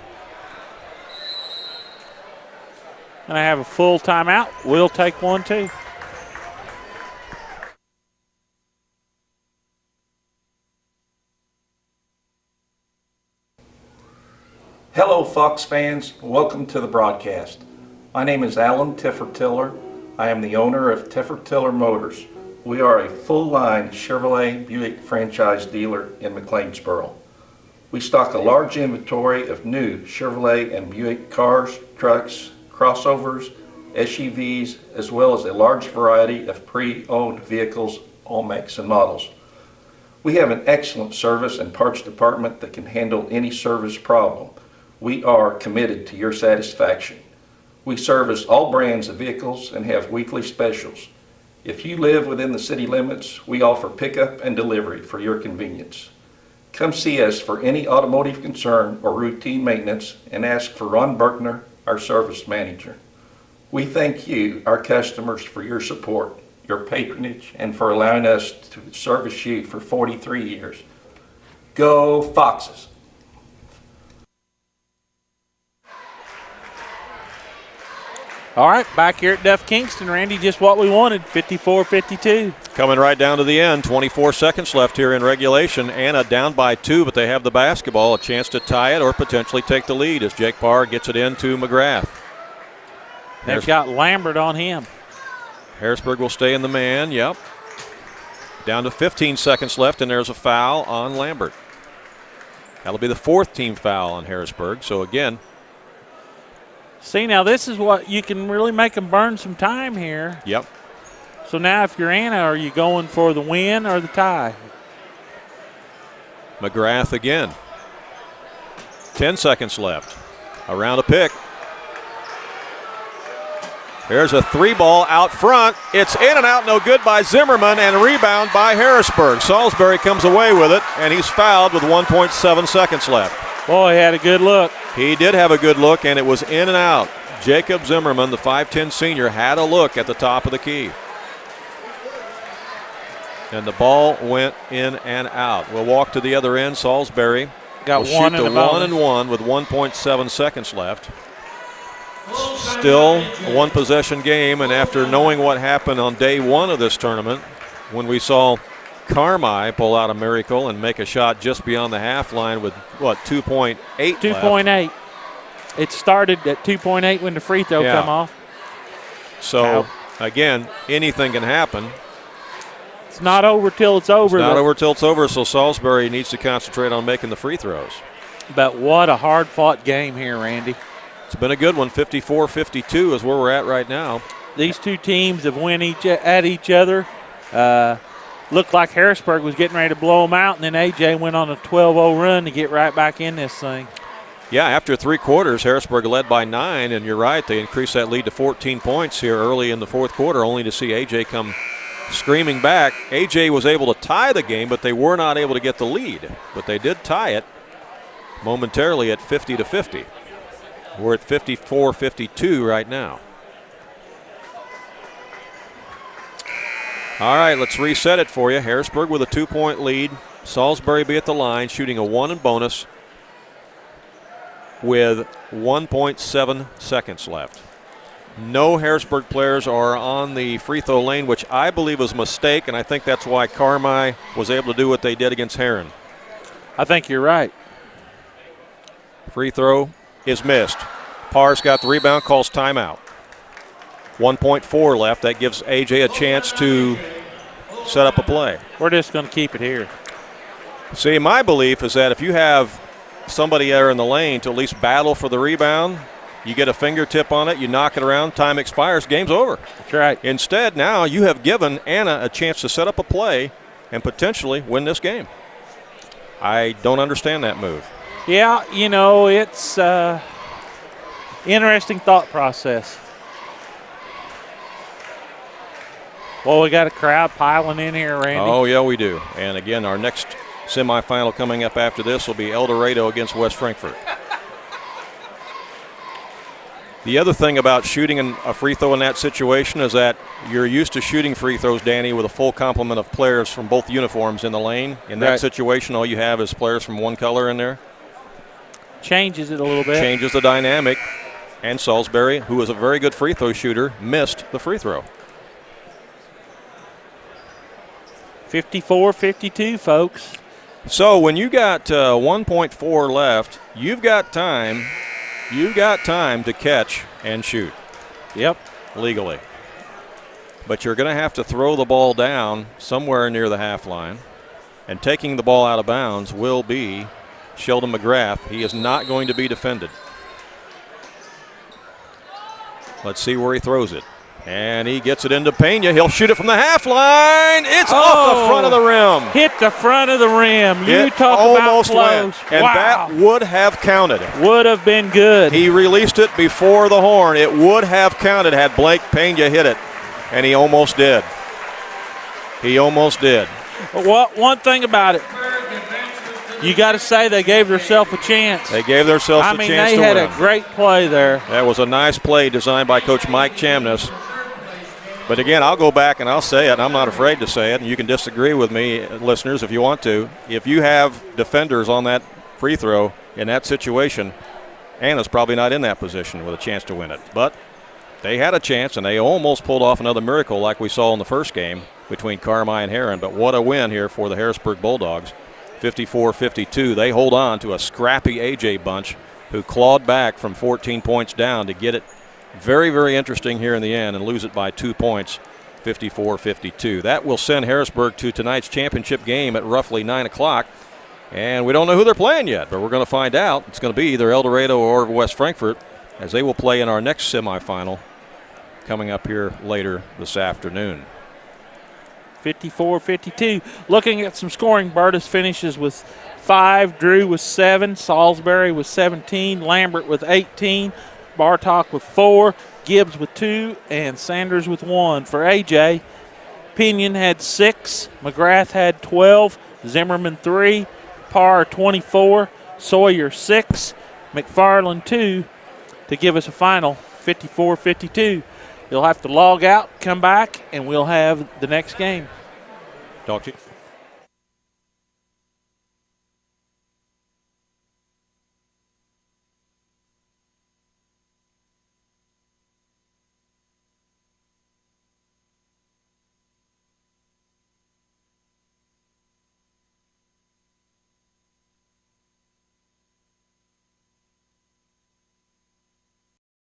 And I have a full timeout. We'll take one, too. Hello, Fox fans. Welcome to the broadcast. My name is Alan Tiffer-Tiller. I am the owner of Tiffer-Tiller Motors. We are a full-line Chevrolet Buick franchise dealer in McLeansboro. We stock a large inventory of new Chevrolet and Buick cars, trucks, crossovers, SUVs, as well as a large variety of pre-owned vehicles, all makes and models. We have an excellent service and parts department that can handle any service problem. We are committed to your satisfaction. We service all brands of vehicles and have weekly specials. If you live within the city limits, we offer pickup and delivery for your convenience. Come see us for any automotive concern or routine maintenance and ask for Ron Berkner, our service manager. We thank you, our customers, for your support, your patronage, and for allowing us to service you for 43 years. Go Foxes! All right, back here at Duff Kingston, Randy, just what we wanted, 54-52. Coming right down to the end, 24 seconds left here in regulation. Anna down by 2, but they have the basketball, a chance to tie it or potentially take the lead as Jake Parr gets it into McGrath. They've got Lambert on him. Harrisburg will stay in the man, yep. Down to 15 seconds left, and there's a foul on Lambert. That'll be the 4th team foul on Harrisburg, so again. See, now this is what you can really make them burn some time here. Yep. So now if you're Anna, are you going for the win or the tie? McGrath again. 10 seconds left. Around a pick. There's a 3-ball out front. It's in and out, no good by Zimmerman, and a rebound by Harrisburg. Salisbury comes away with it, and he's fouled with 1.7 seconds left. Boy, he had a good look. He did have a good look, and it was in and out. Jacob Zimmerman, the 5'10 senior, had a look at the top of the key. And the ball went in and out. We'll walk to the other end. Salisbury got will one shoot the 1 and 1 with 1.7 seconds left. Still a one-possession game, and after knowing what happened on day 1 of this tournament, when we saw Carmi pull out a miracle and make a shot just beyond the half line with, 2.8 2.8. It started at 2.8 when the free throw come off. So, again, anything can happen. It's not over till it's over. It's not over till it's over, so Salisbury needs to concentrate on making the free throws. But what a hard-fought game here, Randy. It's been a good one. 54-52 is where we're at right now. These two teams have won at each other. Looked like Harrisburg was getting ready to blow them out, and then A.J. went on a 12-0 run to get right back in this thing. Yeah, after 3 quarters, Harrisburg led by 9, and you're right, they increased that lead to 14 points here early in the 4th quarter, only to see A.J. come screaming back. A.J. was able to tie the game, but they were not able to get the lead. But they did tie it momentarily at 50-50. We're at 54-52 right now. All right, let's reset it for you. Harrisburg with a 2-point lead. Salisbury be at the line, shooting a 1 and bonus with 1.7 seconds left. No Harrisburg players are on the free throw lane, which I believe was a mistake, and I think that's why Carmi was able to do what they did against Heron. I think you're right. Free throw is missed. Parr's got the rebound, calls timeout. 1.4 left. That gives AJ a chance to set up a play. We're just going to keep it here. See, my belief is that if you have somebody there in the lane to at least battle for the rebound, you get a fingertip on it, you knock it around, time expires, game's over. That's right. Instead, now you have given Anna a chance to set up a play and potentially win this game. I don't understand that move. Yeah, it's interesting thought process. Well, we got a crowd piling in here, Randy. Oh, yeah, we do. And again, our next semifinal coming up after this will be Eldorado against West Frankfort. The other thing about shooting a free throw in that situation is that you're used to shooting free throws, Danny, with a full complement of players from both uniforms in the lane. In that situation, all you have is players from one color in there. Changes it a little bit. Changes the dynamic. And Salisbury, who is a very good free throw shooter, missed the free throw. 54-52, folks. So when you got 1.4 left, you've got time. You've got time to catch and shoot. Yep. Legally. But you're going to have to throw the ball down somewhere near the half line. And taking the ball out of bounds will be Sheldon McGrath. He is not going to be defended. Let's see where he throws it. And he gets it into Pena. He'll shoot it from the half line. It's off the front of the rim. Hit the front of the rim. You talk about close. Went. And that would have counted. Would have been good. He released it before the horn. It would have counted had Blake Pena hit it. And he almost did. He almost did. Well, one thing about it, you got to say they gave themselves a chance. They gave themselves a chance to win. They had a great play there. That was a nice play designed by Coach Mike Chamness. But again, I'll go back and I'll say it, and I'm not afraid to say it, and you can disagree with me, listeners, if you want to. If you have defenders on that free throw in that situation, Anna's probably not in that position with a chance to win it. But they had a chance, and they almost pulled off another miracle like we saw in the first game between Carmi and Heron. But what a win here for the Harrisburg Bulldogs. 54-52. They hold on to a scrappy AJ bunch who clawed back from 14 points down to get it very, very interesting here in the end and lose it by 2 points, 54-52. That will send Harrisburg to tonight's championship game at roughly 9 o'clock. And we don't know who they're playing yet, but we're going to find out. It's going to be either Eldorado or West Frankfort, as they will play in our next semifinal coming up here later this afternoon. 54-52. Looking at some scoring, Burtis finishes with 5, Drew with 7, Salisbury with 17, Lambert with 18, Bartok with 4, Gibbs with 2, and Sanders with 1. For AJ, Pinion had 6, McGrath had 12, Zimmerman 3, Parr 24, Sawyer 6, McFarland 2 to give us a final 54-52. You'll have to log out, come back, and we'll have the next game. Talk to you.